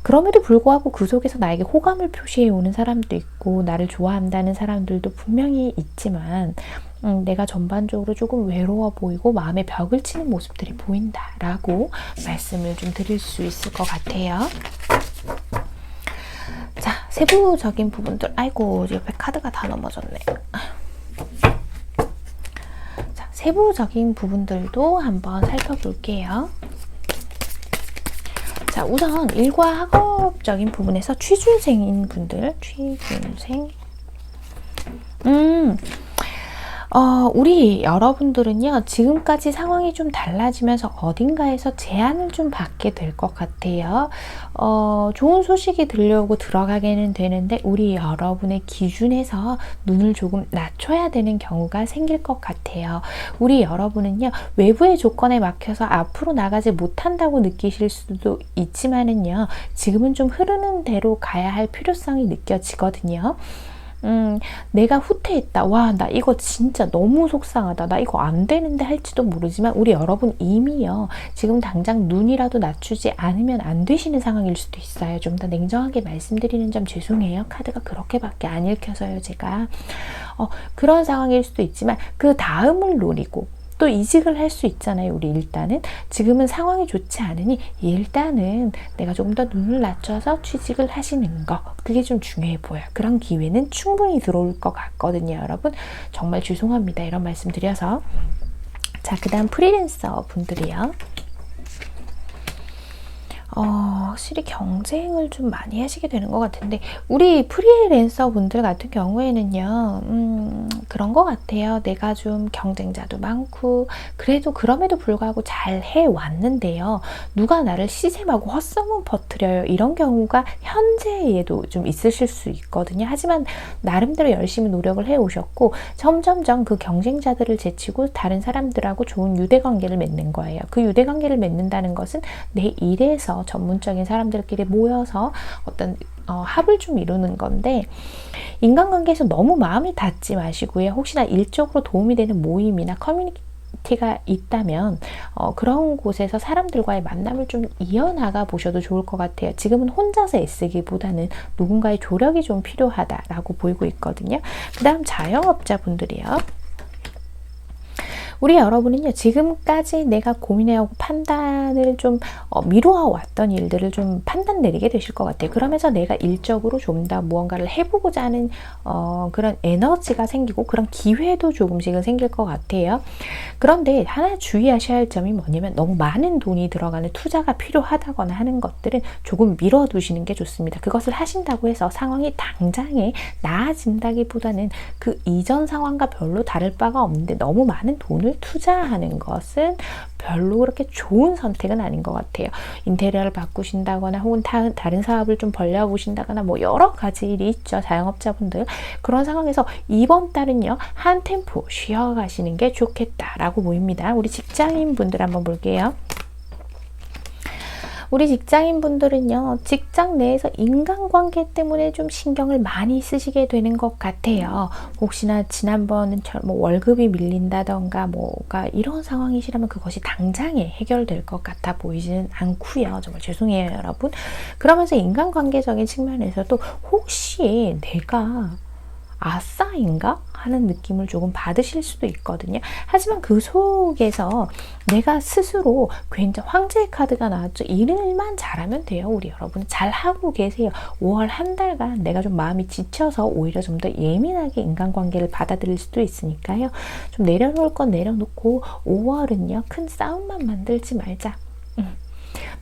그럼에도 불구하고 그 속에서 나에게 호감을 표시해 오는 사람도 있고 나를 좋아한다는 사람들도 분명히 있지만, 내가 전반적으로 조금 외로워 보이고 마음에 벽을 치는 모습들이 보인다라고 말씀을 좀 드릴 수 있을 것 같아요. 자, 세부적인 부분들. 아이고, 옆에 카드가 다 넘어졌네. 세부적인 부분들도 한번 살펴볼게요. 자, 우선 일과 학업적인 부분에서 취준생인 분들, 취준생. 우리 여러분들은요, 지금까지 상황이 좀 달라지면서 어딘가에서 제안을 좀 받게 될 것 같아요. 좋은 소식이 들려오고 들어가게는 되는데 우리 여러분의 기준에서 눈을 조금 낮춰야 되는 경우가 생길 것 같아요. 우리 여러분은요, 외부의 조건에 막혀서 앞으로 나가지 못한다고 느끼실 수도 있지만은요, 지금은 좀 흐르는 대로 가야 할 필요성이 느껴지거든요. 내가 후퇴했다. 와, 나 이거 진짜 너무 속상하다. 나 이거 안 되는데 할지도 모르지만 우리 여러분 이미요, 지금 당장 눈이라도 낮추지 않으면 안 되시는 상황일 수도 있어요. 좀 더 냉정하게 말씀드리는 점 죄송해요. 카드가 그렇게밖에 안 읽혀서요, 제가. 그런 상황일 수도 있지만 그 다음을 노리고 또 이직을 할 수 있잖아요. 우리 일단은 지금은 상황이 좋지 않으니 일단은 내가 조금 더 눈을 낮춰서 취직을 하시는 거, 그게 좀 중요해 보여요. 그런 기회는 충분히 들어올 것 같거든요, 여러분. 정말 죄송합니다, 이런 말씀 드려서. 자, 그 다음 프리랜서 분들이요. 확실히 경쟁을 좀 많이 하시게 되는 것 같은데, 우리 프리랜서 분들 같은 경우에는요, 그런 것 같아요. 내가 좀 경쟁자도 많고, 그래도 그럼에도 불구하고 잘 해왔는데요, 누가 나를 시샘하고 헛소문 퍼뜨려요. 이런 경우가 현재에도 좀 있으실 수 있거든요. 하지만 나름대로 열심히 노력을 해오셨고, 점점점 그 경쟁자들을 제치고 다른 사람들하고 좋은 유대관계를 맺는 거예요. 그 유대관계를 맺는다는 것은 내 일에서 전문적인 사람들끼리 모여서 어떤 합을 좀 이루는 건데, 인간관계에서 너무 마음이 닫지 마시고요. 혹시나 일적으로 도움이 되는 모임이나 커뮤니티가 있다면 그런 곳에서 사람들과의 만남을 좀 이어나가 보셔도 좋을 것 같아요. 지금은 혼자서 애쓰기보다는 누군가의 조력이 좀 필요하다라고 보이고 있거든요. 그 다음 자영업자분들이요. 우리 여러분은요, 지금까지 내가 고민해오고 판단을 좀 미루어왔던 일들을 좀 판단 내리게 되실 것 같아요. 그러면서 내가 일적으로 좀 더 무언가를 해보고자 하는 그런 에너지가 생기고 그런 기회도 조금씩은 생길 것 같아요. 그런데 하나 주의하셔야 할 점이 뭐냐면, 너무 많은 돈이 들어가는 투자가 필요하다거나 하는 것들은 조금 미뤄두시는 게 좋습니다. 그것을 하신다고 해서 상황이 당장에 나아진다기보다는 그 이전 상황과 별로 다를 바가 없는데 너무 많은 돈을 돈을 투자하는 것은 별로 그렇게 좋은 선택은 아닌 것 같아요. 인테리어를 바꾸신다거나 혹은 다른 사업을 좀 벌려보신다거나 뭐 여러 가지 일이 있죠. 자영업자분들. 그런 상황에서 이번 달은요, 한 템포 쉬어가시는 게 좋겠다라고 보입니다. 우리 직장인분들 한번 볼게요. 우리 직장인분들은요, 직장 내에서 인간관계 때문에 좀 신경을 많이 쓰시게 되는 것 같아요. 혹시나 지난번처럼 뭐 월급이 밀린다던가 뭐가 이런 상황이시라면 그것이 당장에 해결될 것 같아 보이지는 않고요. 정말 죄송해요, 여러분. 그러면서 인간관계적인 측면에서도 혹시 내가 아싸인가? 하는 느낌을 조금 받으실 수도 있거든요. 하지만 그 속에서 내가 스스로 굉장히 황제의 카드가 나왔죠. 일만 잘하면 돼요. 우리 여러분 잘하고 계세요. 5월 한 달간 내가 좀 마음이 지쳐서 오히려 좀 더 예민하게 인간관계를 받아들일 수도 있으니까요. 좀 내려놓을 건 내려놓고 5월은요. 큰 싸움만 만들지 말자.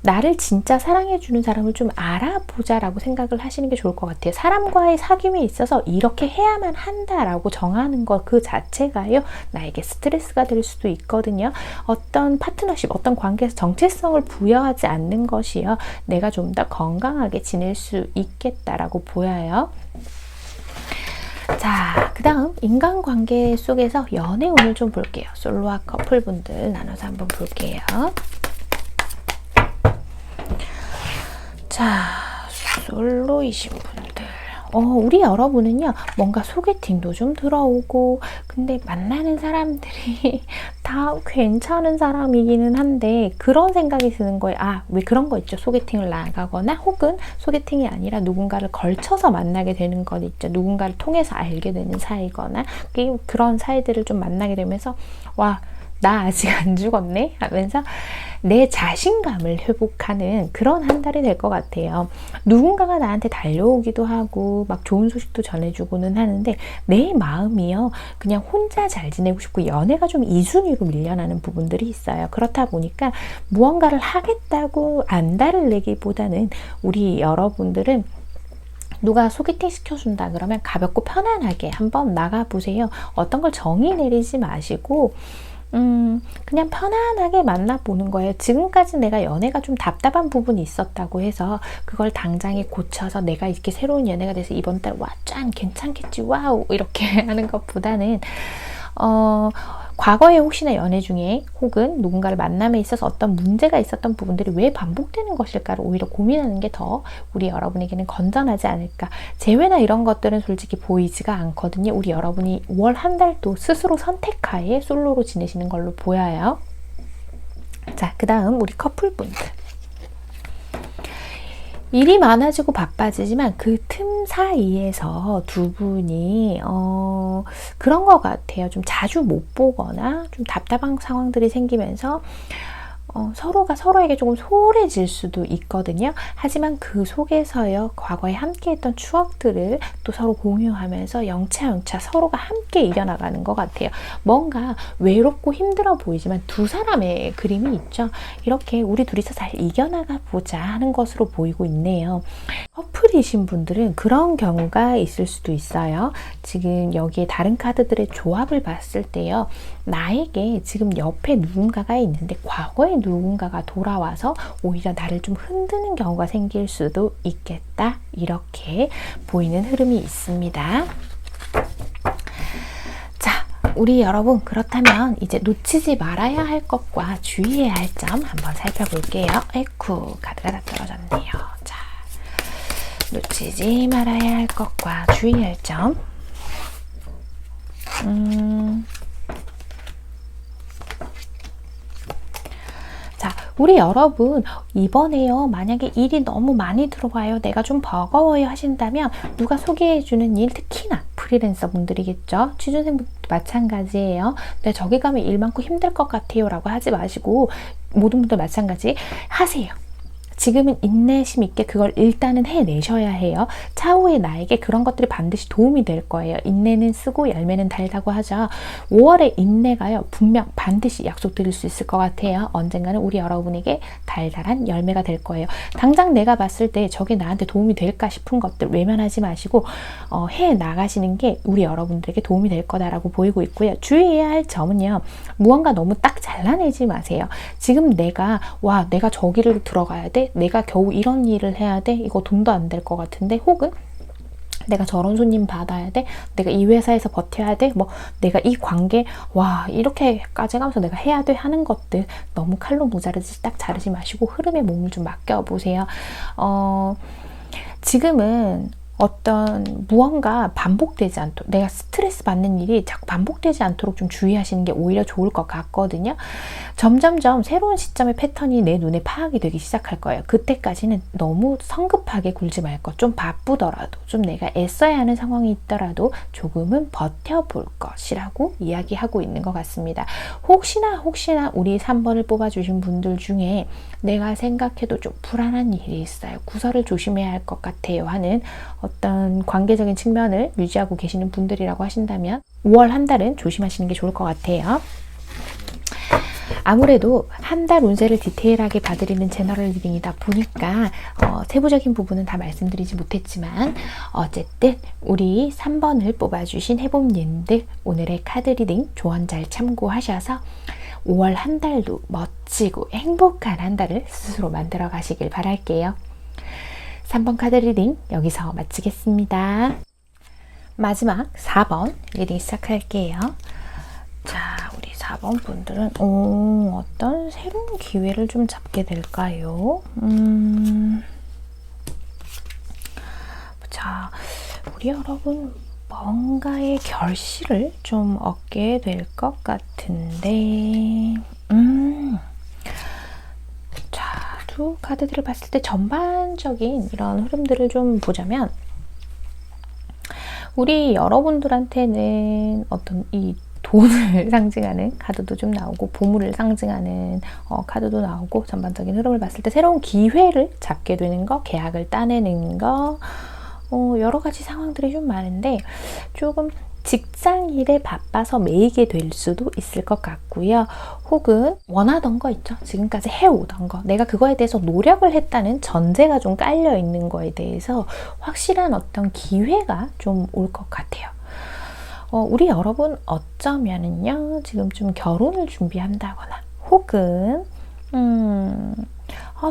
나를 진짜 사랑해주는 사람을 좀 알아보자라고 생각을 하시는 게 좋을 것 같아요. 사람과의 사귐에 있어서 이렇게 해야만 한다라고 정하는 것 그 자체가요, 나에게 스트레스가 될 수도 있거든요. 어떤 파트너십, 어떤 관계에서 정체성을 부여하지 않는 것이요, 내가 좀 더 건강하게 지낼 수 있겠다라고 보여요. 자, 그 다음 인간관계 속에서 연애 운을 좀 볼게요. 솔로와 커플분들 나눠서 한번 볼게요. 자, 솔로이신 분들, 우리 여러분은요, 뭔가 소개팅도 좀 들어오고, 근데 만나는 사람들이 다 괜찮은 사람이기는 한데, 그런 생각이 드는 거예요. 아, 왜 그런 거 있죠? 소개팅을 나가거나, 혹은 소개팅이 아니라 누군가를 걸쳐서 만나게 되는 것 있죠. 누군가를 통해서 알게 되는 사이거나, 그런 사이들을 좀 만나게 되면서, 와, 나 아직 안 죽었네? 하면서 내 자신감을 회복하는 그런 한 달이 될 것 같아요. 누군가가 나한테 달려오기도 하고 막 좋은 소식도 전해주고는 하는데 내 마음이요, 그냥 혼자 잘 지내고 싶고 연애가 좀 이순위로 밀려나는 부분들이 있어요. 그렇다 보니까 무언가를 하겠다고 안달을 내기보다는 우리 여러분들은 누가 소개팅 시켜준다 그러면 가볍고 편안하게 한번 나가보세요. 어떤 걸 정의 내리지 마시고 그냥 편안하게 만나보는 거예요. 지금까지 내가 연애가 좀 답답한 부분이 있었다고 해서 그걸 당장에 고쳐서 내가 이렇게 새로운 연애가 돼서 이번 달 와, 짠, 괜찮겠지, 와우, 이렇게 하는 것보다는 과거에 혹시나 연애 중에 혹은 누군가를 만남에 있어서 어떤 문제가 있었던 부분들이 왜 반복되는 것일까를 오히려 고민하는 게 더 우리 여러분에게는 건전하지 않을까. 재회나 이런 것들은 솔직히 보이지가 않거든요. 우리 여러분이 5월 한 달도 스스로 선택하에 솔로로 지내시는 걸로 보여요. 자, 그 다음 우리 커플분들. 일이 많아지고 바빠지지만 그 틈 사이에서 두 분이 그런 것 같아요. 좀 자주 못 보거나 좀 답답한 상황들이 생기면서 서로가 서로에게 조금 소홀해질 수도 있거든요. 하지만 그 속에서요, 과거에 함께했던 추억들을 또 서로 공유하면서 영차 서로가 함께 이겨나가는 것 같아요. 뭔가 외롭고 힘들어 보이지만 두 사람의 그림이 있죠. 이렇게 우리 둘이서 잘 이겨나가 보자 하는 것으로 보이고 있네요. 커플이신 분들은 그런 경우가 있을 수도 있어요. 지금 여기에 다른 카드들의 조합을 봤을 때요, 나에게 지금 옆에 누군가가 있는데 과거에 누군가가 돌아와서 오히려 나를 좀 흔드는 경우가 생길 수도 있겠다, 이렇게 보이는 흐름이 있습니다. 자, 우리 여러분, 그렇다면 이제 놓치지 말아야 할 것과 주의해야 할 점 한번 살펴볼게요. 에쿠, 카드가 다 떨어졌네요. 자, 놓치지 말아야 할 것과 주의할 점. 자, 우리 여러분, 이번에요, 만약에 일이 너무 많이 들어와요, 내가 좀 버거워요 하신다면 누가 소개해주는 일, 특히나 프리랜서 분들이겠죠. 취준생분들도 마찬가지예요. 네, 저기 가면 일 많고 힘들 것 같아요 라고 하지 마시고 모든 분들 마찬가지 하세요. 지금은 인내심 있게 그걸 일단은 해내셔야 해요. 차후에 나에게 그런 것들이 반드시 도움이 될 거예요. 인내는 쓰고 열매는 달다고 하죠. 5월의 인내가요, 분명 반드시 약속드릴 수 있을 것 같아요. 언젠가는 우리 여러분에게 달달한 열매가 될 거예요. 당장 내가 봤을 때 저게 나한테 도움이 될까 싶은 것들 외면하지 마시고 해 나가시는 게 우리 여러분들에게 도움이 될 거다라고 보이고 있고요. 주의해야 할 점은요, 무언가 너무 딱 잘라내지 마세요. 지금 내가 저기를 들어가야 돼, 내가 겨우 이런 일을 해야 돼, 이거 돈도 안 될 것 같은데, 혹은 내가 저런 손님 받아야 돼, 내가 이 회사에서 버텨야 돼, 내가 이 관계 이렇게까지 가면서 내가 해야 돼 하는 것들 너무 칼로 무자르듯이 딱 자르지 마시고 흐름에 몸을 좀 맡겨보세요. 지금은 어떤 무언가 반복되지 않도록, 내가 스트레스 받는 일이 자꾸 반복되지 않도록 좀 주의하시는 게 오히려 좋을 것 같거든요. 점점점 새로운 시점의 패턴이 내 눈에 파악이 되기 시작할 거예요. 그때까지는 너무 성급하게 굴지 말 것, 좀 바쁘더라도, 좀 내가 애써야 하는 상황이 있더라도 조금은 버텨볼 것이라고 이야기하고 있는 것 같습니다. 혹시나 우리 3번을 뽑아주신 분들 중에 내가 생각해도 좀 불안한 일이 있어요, 구설을 조심해야 할 것 같아요 하는 어떤 관계적인 측면을 유지하고 계시는 분들이라고 하신다면 5월 한 달은 조심하시는 게 좋을 것 같아요. 아무래도 한 달 운세를 디테일하게 봐드리는 제너럴 리딩이다 보니까 세부적인 부분은 다 말씀드리지 못했지만, 어쨌든 우리 3번을 뽑아주신 해봄님들 오늘의 카드 리딩 조언 잘 참고하셔서 5월 한 달도 멋지고 행복한 한 달을 스스로 만들어 가시길 바랄게요. 3번 카드 리딩 여기서 마치겠습니다. 마지막 4번 리딩 시작할게요. 자, 우리 4번 분들은 어떤 새로운 기회를 좀 잡게 될까요? 자, 우리 여러분 뭔가의 결실을 좀 얻게 될 것 같은데, 자, 두 카드들을 봤을 때 전반적인 이런 흐름들을 좀 보자면, 우리 여러분들한테는 어떤 이 돈을 상징하는 카드도 좀 나오고, 보물을 상징하는 카드도 나오고, 전반적인 흐름을 봤을 때 새로운 기회를 잡게 되는 거, 계약을 따내는 거, 여러 가지 상황들이 좀 많은데, 조금 직장 일에 바빠서 매이게 될 수도 있을 것 같고요. 혹은 원하던 거 있죠, 지금까지 해오던 거, 내가 그거에 대해서 노력을 했다는 전제가 좀 깔려 있는 거에 대해서 확실한 어떤 기회가 좀 올 것 같아요. 우리 여러분 어쩌면은요, 지금 좀 결혼을 준비한다거나, 혹은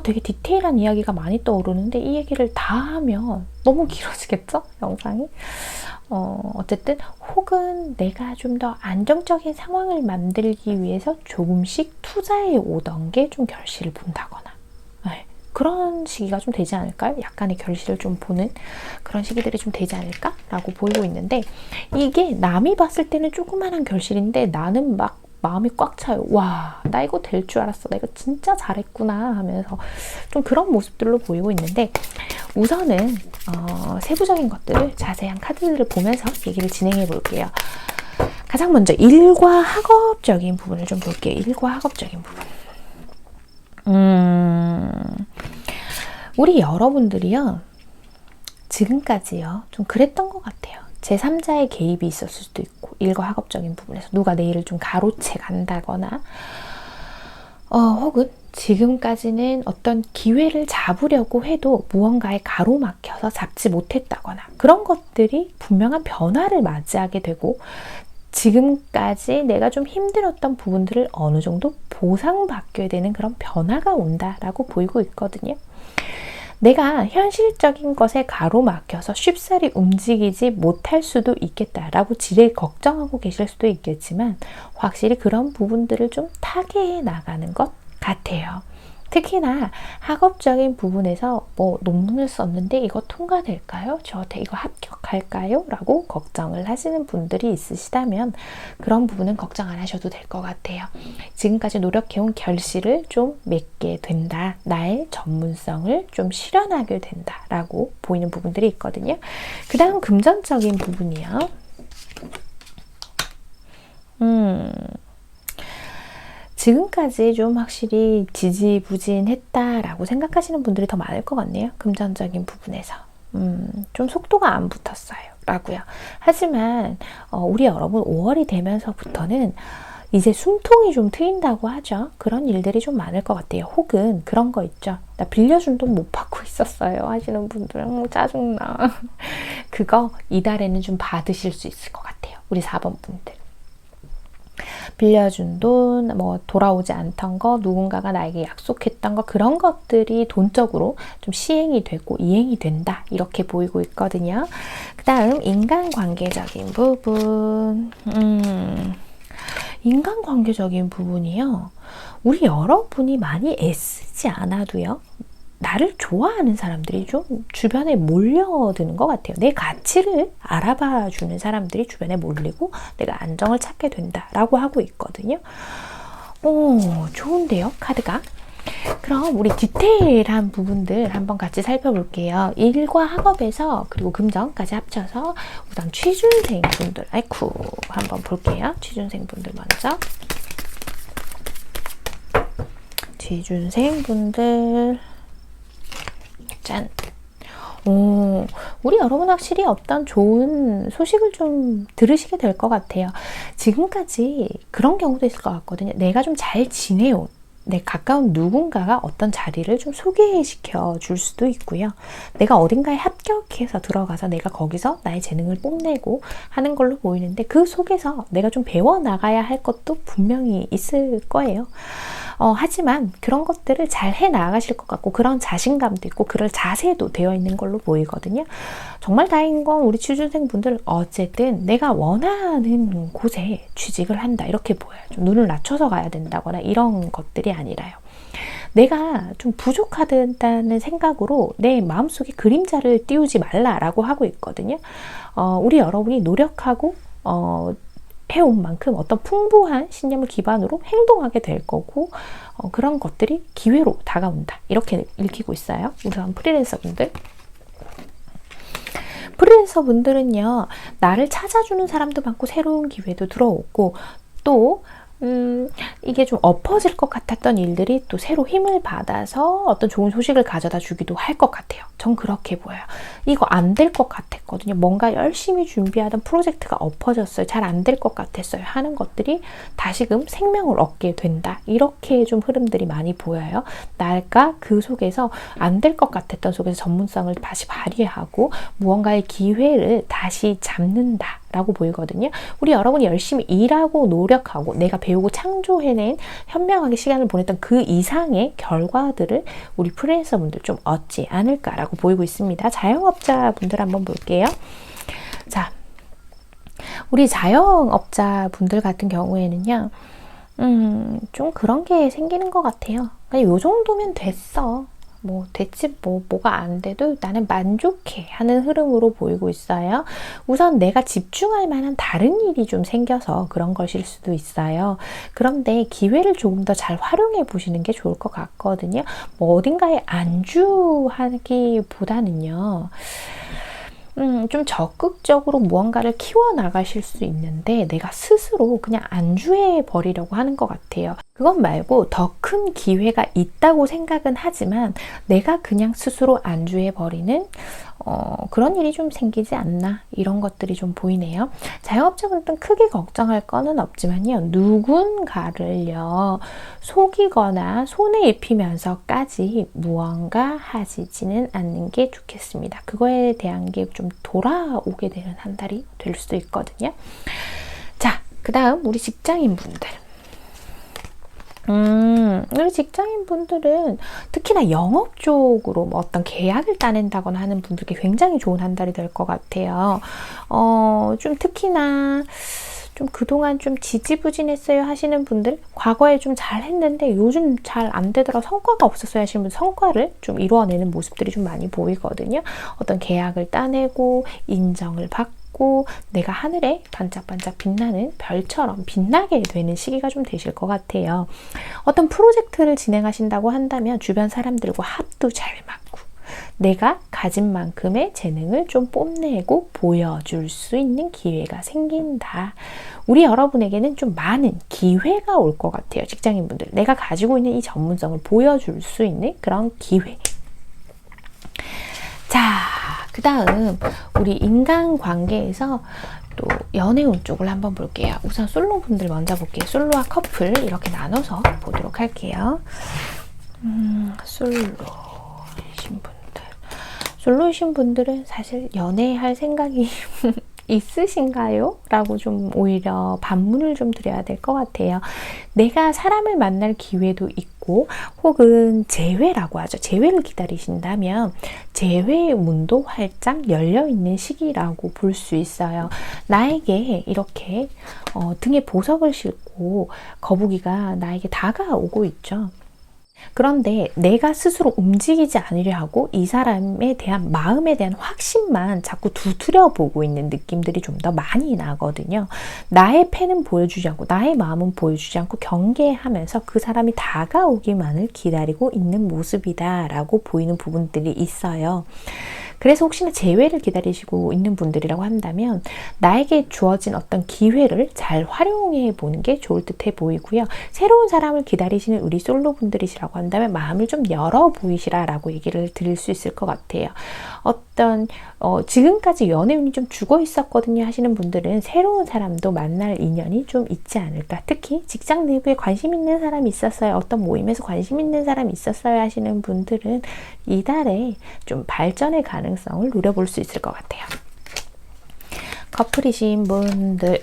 되게 디테일한 이야기가 많이 떠오르는데 이 얘기를 다 하면 너무 길어지겠죠? 영상이? 어쨌든 혹은 내가 좀 더 안정적인 상황을 만들기 위해서 조금씩 투자해 오던 게 좀 결실을 본다거나, 그런 시기가 좀 되지 않을까요? 약간의 결실을 좀 보는 그런 시기들이 좀 되지 않을까라고 보이고 있는데, 이게 남이 봤을 때는 조그만한 결실인데 나는 막 마음이 꽉 차요. 와, 나 이거 될 줄 알았어, 나 이거 진짜 잘했구나 하면서 좀 그런 모습들로 보이고 있는데, 우선은 세부적인 것들을, 자세한 카드들을 보면서 얘기를 진행해 볼게요. 가장 먼저 일과 학업적인 부분을 좀 볼게요. 일과 학업적인 부분. 우리 여러분들이요, 지금까지요 좀 그랬던 것 같아요. 제3자의 개입이 있었을 수도 있고, 일과 학업적인 부분에서 누가 내 일을 좀 가로채 간다거나, 혹은 지금까지는 어떤 기회를 잡으려고 해도 무언가에 가로막혀서 잡지 못했다거나, 그런 것들이 분명한 변화를 맞이하게 되고, 지금까지 내가 좀 힘들었던 부분들을 어느 정도 보상받게 되는 그런 변화가 온다라고 보이고 있거든요. 내가 현실적인 것에 가로막혀서 쉽사리 움직이지 못할 수도 있겠다라고 지레 걱정하고 계실 수도 있겠지만, 확실히 그런 부분들을 좀 타개해 나가는 것 같아요. 특히나 학업적인 부분에서 논문을 썼는데 이거 통과될까요? 저 이거 합격할까요? 라고 걱정을 하시는 분들이 있으시다면 그런 부분은 걱정 안 하셔도 될 것 같아요. 지금까지 노력해온 결실을 좀 맺게 된다. 나의 전문성을 좀 실현하게 된다. 라고 보이는 부분들이 있거든요. 그 다음 금전적인 부분이요. 지금까지 좀 확실히 지지부진했다라고 생각하시는 분들이 더 많을 것 같네요. 금전적인 부분에서. 좀 속도가 안 붙었어요. 라고요. 하지만 우리 여러분 5월이 되면서부터는 이제 숨통이 좀 트인다고 하죠. 그런 일들이 좀 많을 것 같아요. 혹은 그런 거 있죠. 나 빌려준 돈 못 받고 있었어요 하시는 분들 짜증나. 그거 이달에는 좀 받으실 수 있을 것 같아요. 우리 4번 분들. 빌려준 돈, 뭐 돌아오지 않던 거, 누군가가 나에게 약속했던 거, 그런 것들이 돈적으로 좀 시행이 되고 이행이 된다. 이렇게 보이고 있거든요. 그 다음 인간관계적인 부분. 인간관계적인 부분이요. 우리 여러분이 많이 애쓰지 않아도요. 나를 좋아하는 사람들이 좀 주변에 몰려드는 것 같아요. 내 가치를 알아봐 주는 사람들이 주변에 몰리고 내가 안정을 찾게 된다라고 하고 있거든요. 좋은데요, 카드가. 그럼 우리 디테일한 부분들 한번 같이 살펴볼게요. 일과 학업에서 그리고 금전까지 합쳐서 우선 취준생 분들, 아이쿠, 한번 볼게요. 취준생 분들 먼저. 취준생 분들. 짠. 우리 여러분 확실히 어떤 좋은 소식을 좀 들으시게 될 것 같아요. 지금까지 그런 경우도 있을 것 같거든요. 내가 좀 잘 지내온 내 가까운 누군가가 어떤 자리를 좀 소개시켜 줄 수도 있고요. 내가 어딘가에 합격해서 들어가서 내가 거기서 나의 재능을 뽐내고 하는 걸로 보이는데 그 속에서 내가 좀 배워나가야 할 것도 분명히 있을 거예요. 하지만 그런 것들을 잘 해나가실 것 같고 그런 자신감도 있고 그럴 자세도 되어 있는 걸로 보이거든요. 정말 다행인 건 우리 취준생분들 어쨌든 내가 원하는 곳에 취직을 한다 이렇게 보여요. 좀 눈을 낮춰서 가야 된다거나 이런 것들이 아니라요. 내가 좀 부족하다는 생각으로 내 마음속에 그림자를 띄우지 말라라고 하고 있거든요. 우리 여러분이 노력하고 해온 만큼 어떤 풍부한 신념을 기반으로 행동하게 될 거고 그런 것들이 기회로 다가온다. 이렇게 읽히고 있어요. 우선 프리랜서 분들. 프리랜서 분들은요. 나를 찾아주는 사람도 많고 새로운 기회도 들어오고 또 이게 좀 엎어질 것 같았던 일들이 또 새로 힘을 받아서 어떤 좋은 소식을 가져다 주기도 할 것 같아요. 전 그렇게 보여요. 이거 안 될 것 같았거든요. 뭔가 열심히 준비하던 프로젝트가 엎어졌어요. 잘 안 될 것 같았어요. 하는 것들이 다시금 생명을 얻게 된다. 이렇게 좀 흐름들이 많이 보여요. 내가 그 속에서 안 될 것 같았던 속에서 전문성을 다시 발휘하고 무언가의 기회를 다시 잡는다. 라고 보이거든요. 우리 여러분이 열심히 일하고 노력하고 내가 배우고 창조해낸 현명하게 시간을 보냈던 그 이상의 결과들을 우리 프리랜서 분들 좀 얻지 않을까라고 보이고 있습니다. 자영업자 분들 한번 볼게요. 자, 우리 자영업자 분들 같은 경우에는요. 좀 그런 게 생기는 것 같아요. 그냥 요 정도면 됐어. 뭐 대체 뭐가 안 돼도 나는 만족해 하는 흐름으로 보이고 있어요. 우선 내가 집중할 만한 다른 일이 좀 생겨서 그런 것일 수도 있어요. 그런데 기회를 조금 더 잘 활용해 보시는 게 좋을 것 같거든요. 뭐 어딘가에 안주하기보다는요. 좀 적극적으로 무언가를 키워나가실 수 있는데 내가 스스로 그냥 안주해 버리려고 하는 것 같아요. 그것 말고 더 큰 기회가 있다고 생각은 하지만 내가 그냥 스스로 안주해 버리는 그런 일이 좀 생기지 않나 이런 것들이 좀 보이네요. 자영업자분들은 크게 걱정할 거는 없지만요. 누군가를요 속이거나 손해 입히면서까지 무언가 하시지는 않는 게 좋겠습니다. 그거에 대한 게 좀 돌아오게 되는 한 달이 될 수도 있거든요. 자, 그 다음 우리 직장인분들. 우리 직장인분들은 특히나 영업 쪽으로 뭐 어떤 계약을 따낸다거나 하는 분들께 굉장히 좋은 한 달이 될 것 같아요. 좀 특히나 좀 그동안 좀 지지부진했어요 하시는 분들, 과거에 좀 잘했는데 요즘 잘 안 되더라, 성과가 없었어요 하시는 분들, 성과를 좀 이루어내는 모습들이 좀 많이 보이거든요. 어떤 계약을 따내고 인정을 받고 내가 하늘에 반짝반짝 빛나는 별처럼 빛나게 되는 시기가 좀 되실 것 같아요. 어떤 프로젝트를 진행하신다고 한다면 주변 사람들과 합도 잘 맞고 내가 가진 만큼의 재능을 좀 뽐내고 보여줄 수 있는 기회가 생긴다. 우리 여러분에게는 좀 많은 기회가 올 것 같아요. 직장인분들. 내가 가지고 있는 이 전문성을 보여줄 수 있는 그런 기회. 자, 그 다음 우리 인간관계에서 또 연애운 쪽을 한번 볼게요. 우선 솔로분들 먼저 볼게요. 솔로와 커플 이렇게 나눠서 보도록 할게요. 솔로이신 분들. 솔로이신 분들은 사실 연애할 생각이 있으신가요? 라고 좀 오히려 반문을 좀 드려야 될 것 같아요. 내가 사람을 만날 기회도 있고 혹은 재회라고 하죠. 재회를 기다리신다면 재회의 문도 활짝 열려있는 시기라고 볼 수 있어요. 나에게 이렇게 등에 보석을 싣고 거북이가 나에게 다가오고 있죠. 그런데 내가 스스로 움직이지 않으려 하고 이 사람에 대한 마음에 대한 확신만 자꾸 두드려 보고 있는 느낌들이 좀 더 많이 나거든요. 나의 패는 보여주지 않고 나의 마음은 보여주지 않고 경계하면서 그 사람이 다가오기만을 기다리고 있는 모습이다라고 보이는 부분들이 있어요. 그래서 혹시나 재회를 기다리시고 있는 분들이라고 한다면 나에게 주어진 어떤 기회를 잘 활용해 보는 게 좋을 듯해 보이고요. 새로운 사람을 기다리시는 우리 솔로분들이시라고 한다면 마음을 좀 열어 보이시라라고 얘기를 드릴 수 있을 것 같아요. 어떤 지금까지 연애운이 좀 죽어 있었거든요 하시는 분들은 새로운 사람도 만날 인연이 좀 있지 않을까. 특히 직장 내부에 관심 있는 사람이 있었어요. 어떤 모임에서 관심 있는 사람이 있었어요 하시는 분들은 이달에 좀 발전의 가능성을 누려볼 수 있을 것 같아요. 커플이신 분들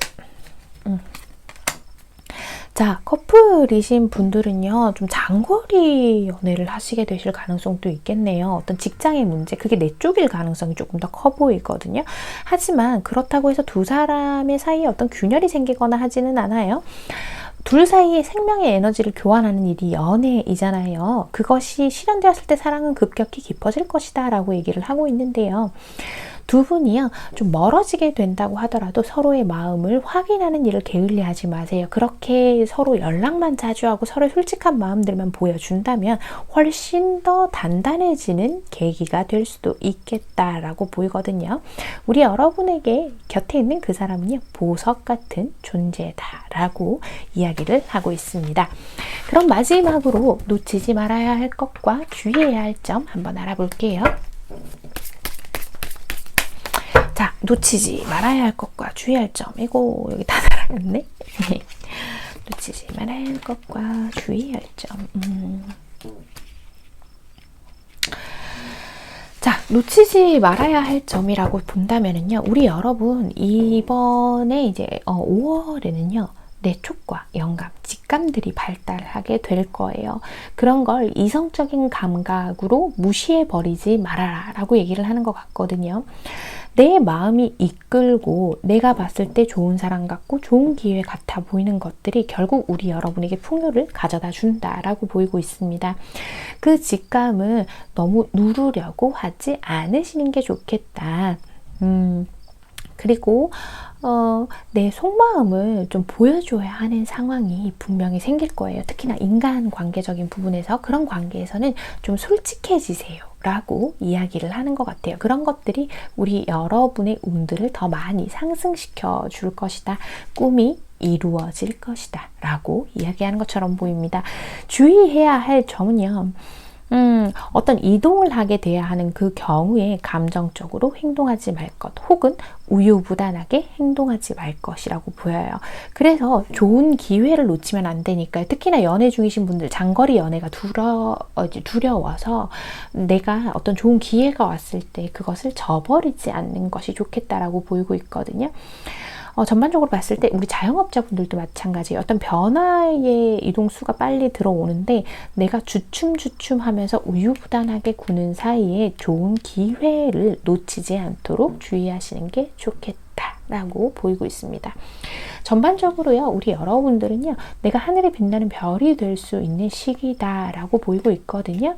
자, 커플이신 분들은요, 좀 장거리 연애를 하시게 되실 가능성도 있겠네요. 어떤 직장의 문제, 그게 내 쪽일 가능성이 조금 더 커 보이거든요. 하지만 그렇다고 해서 두 사람의 사이에 어떤 균열이 생기거나 하지는 않아요. 둘 사이에 생명의 에너지를 교환하는 일이 연애이잖아요. 그것이 실현되었을 때 사랑은 급격히 깊어질 것이다 라고 얘기를 하고 있는데요. 두 분이요, 좀 멀어지게 된다고 하더라도 서로의 마음을 확인하는 일을 게을리하지 마세요. 그렇게 서로 연락만 자주 하고 서로의 솔직한 마음들만 보여준다면 훨씬 더 단단해지는 계기가 될 수도 있겠다라고 보이거든요. 우리 여러분에게 곁에 있는 그 사람은요, 보석 같은 존재다라고 이야기를 하고 있습니다. 그럼 마지막으로 놓치지 말아야 할 것과 주의해야 할 점 한번 알아볼게요. 자, 놓치지 말아야 할 것과 주의할 점. 이거 여기 다 달아놨네. 놓치지 말아야 할 것과 주의할 점. 자, 놓치지 말아야 할 점이라고 본다면은요, 우리 여러분 이번에 이제 5월에는요. 내촉과 영감, 직감들이 발달하게 될 거예요. 그런 걸 이성적인 감각으로 무시해버리지 말아라 라고 얘기를 하는 것 같거든요. 내 마음이 이끌고 내가 봤을 때 좋은 사람 같고 좋은 기회 같아 보이는 것들이 결국 우리 여러분에게 풍요를 가져다 준다라고 보이고 있습니다. 그 직감을 너무 누르려고 하지 않으시는 게 좋겠다. 그리고 내 속마음을 좀 보여줘야 하는 상황이 분명히 생길 거예요. 특히나 인간관계적인 부분에서 그런 관계에서는 좀 솔직해지세요 라고 이야기를 하는 것 같아요. 그런 것들이 우리 여러분의 운들을 더 많이 상승시켜 줄 것이다. 꿈이 이루어질 것이다 라고 이야기하는 것처럼 보입니다. 주의해야 할 점은요, 어떤 이동을 하게 돼야 하는 그 경우에 감정적으로 행동하지 말 것, 혹은 우유부단하게 행동하지 말 것이라고 보여요. 그래서 좋은 기회를 놓치면 안 되니까요. 특히나 연애 중이신 분들, 장거리 연애가 두려워서 내가 어떤 좋은 기회가 왔을 때 그것을 저버리지 않는 것이 좋겠다라고 보이고 있거든요. 전반적으로 봤을 때 우리 자영업자분들도 마찬가지예요. 어떤 변화의 이동수가 빨리 들어오는데 내가 주춤주춤하면서 우유부단하게 구는 사이에 좋은 기회를 놓치지 않도록 주의하시는 게 좋겠다라고 보이고 있습니다. 전반적으로요, 우리 여러분들은요, 내가 하늘에 빛나는 별이 될 수 있는 시기다라고 보이고 있거든요.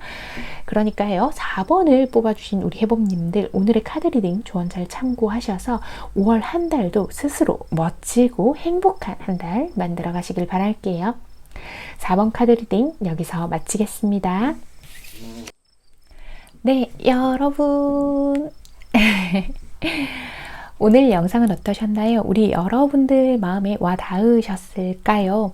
그러니까요, 4번을 뽑아주신 우리 해봄님들, 오늘의 카드 리딩 조언 잘 참고하셔서 5월 한 달도 스스로 멋지고 행복한 한 달 만들어 가시길 바랄게요. 4번 카드 리딩 여기서 마치겠습니다. 네, 여러분. 오늘 영상은 어떠셨나요? 우리 여러분들 마음에 와 닿으셨을까요?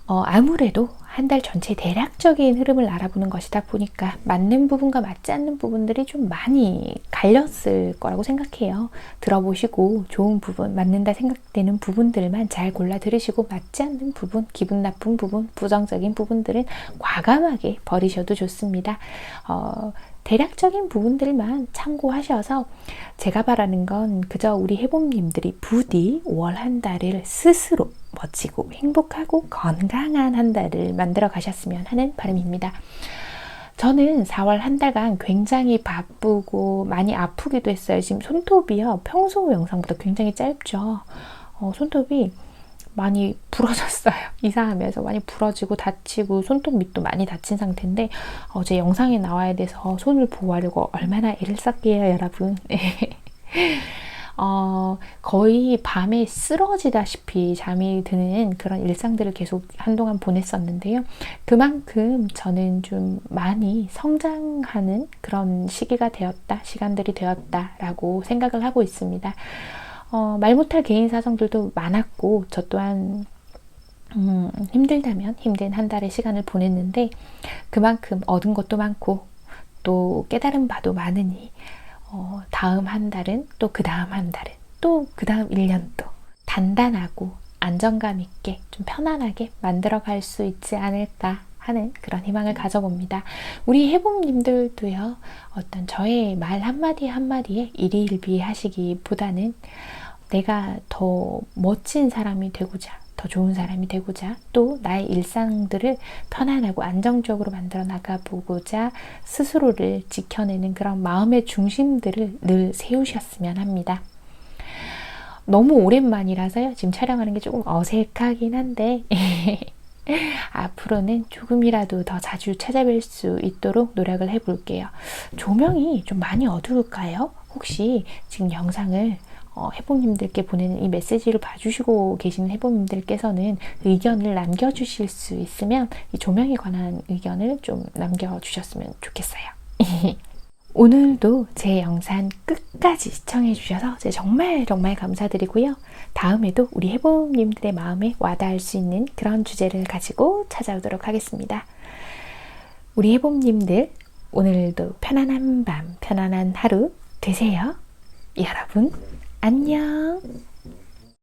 아무래도 한 달 전체 대략적인 흐름을 알아보는 것이다 보니까 맞는 부분과 맞지 않는 부분들이 좀 많이 갈렸을 거라고 생각해요. 들어보시고 좋은 부분, 맞는다 생각되는 부분들만 잘 골라 들으시고 맞지 않는 부분, 기분 나쁜 부분, 부정적인 부분들은 과감하게 버리셔도 좋습니다. 대략적인 부분들만 참고하셔서 제가 바라는 건 그저 우리 해봄님들이 부디 5월 한 달을 스스로 멋지고 행복하고 건강한 한 달을 만들어 가셨으면 하는 바람입니다. 저는 4월 한 달간 굉장히 바쁘고 많이 아프기도 했어요. 지금 손톱이요. 평소 영상보다 굉장히 짧죠. 손톱이 많이 부러졌어요. 이사하면서 많이 부러지고 다치고 손톱 밑도 많이 다친 상태인데 제 영상에 나와야 돼서 손을 보호하려고 얼마나 애를 썼게요, 여러분. 거의 밤에 쓰러지다시피 잠이 드는 그런 일상들을 계속 한동안 보냈었는데요. 그만큼 저는 좀 많이 성장하는 그런 시기가 되었다, 시간들이 되었다라고 생각을 하고 있습니다. 말 못할 개인 사정들도 많았고 저 또한 힘들다면 힘든 한 달의 시간을 보냈는데 그만큼 얻은 것도 많고 또 깨달은 바도 많으니 다음 한 달은 또 그 다음 한 달은 또 그 다음 1년도 단단하고 안정감 있게 좀 편안하게 만들어 갈 수 있지 않을까 하는 그런 희망을 가져봅니다. 우리 해봄님들도요, 어떤 저의 말 한마디 한마디에 일희일비하시기보다는 내가 더 멋진 사람이 되고자, 더 좋은 사람이 되고자, 또 나의 일상들을 편안하고 안정적으로 만들어 나가보고자 스스로를 지켜내는 그런 마음의 중심들을 늘 세우셨으면 합니다. 너무 오랜만이라서요. 지금 촬영하는 게 조금 어색하긴 한데 앞으로는 조금이라도 더 자주 찾아뵐 수 있도록 노력을 해볼게요. 조명이 좀 많이 어두울까요? 혹시 지금 영상을 해봄님들께 보내는 이 메시지를 봐주시고 계시는 해봄님들께서는 의견을 남겨주실 수 있으면 이 조명에 관한 의견을 좀 남겨주셨으면 좋겠어요. 오늘도 제 영상 끝까지 시청해 주셔서 정말 정말 감사드리고요. 다음에도 우리 해봄님들의 마음에 와닿을 수 있는 그런 주제를 가지고 찾아오도록 하겠습니다. 우리 해봄님들 오늘도 편안한 밤, 편안한 하루 되세요. 여러분 안녕.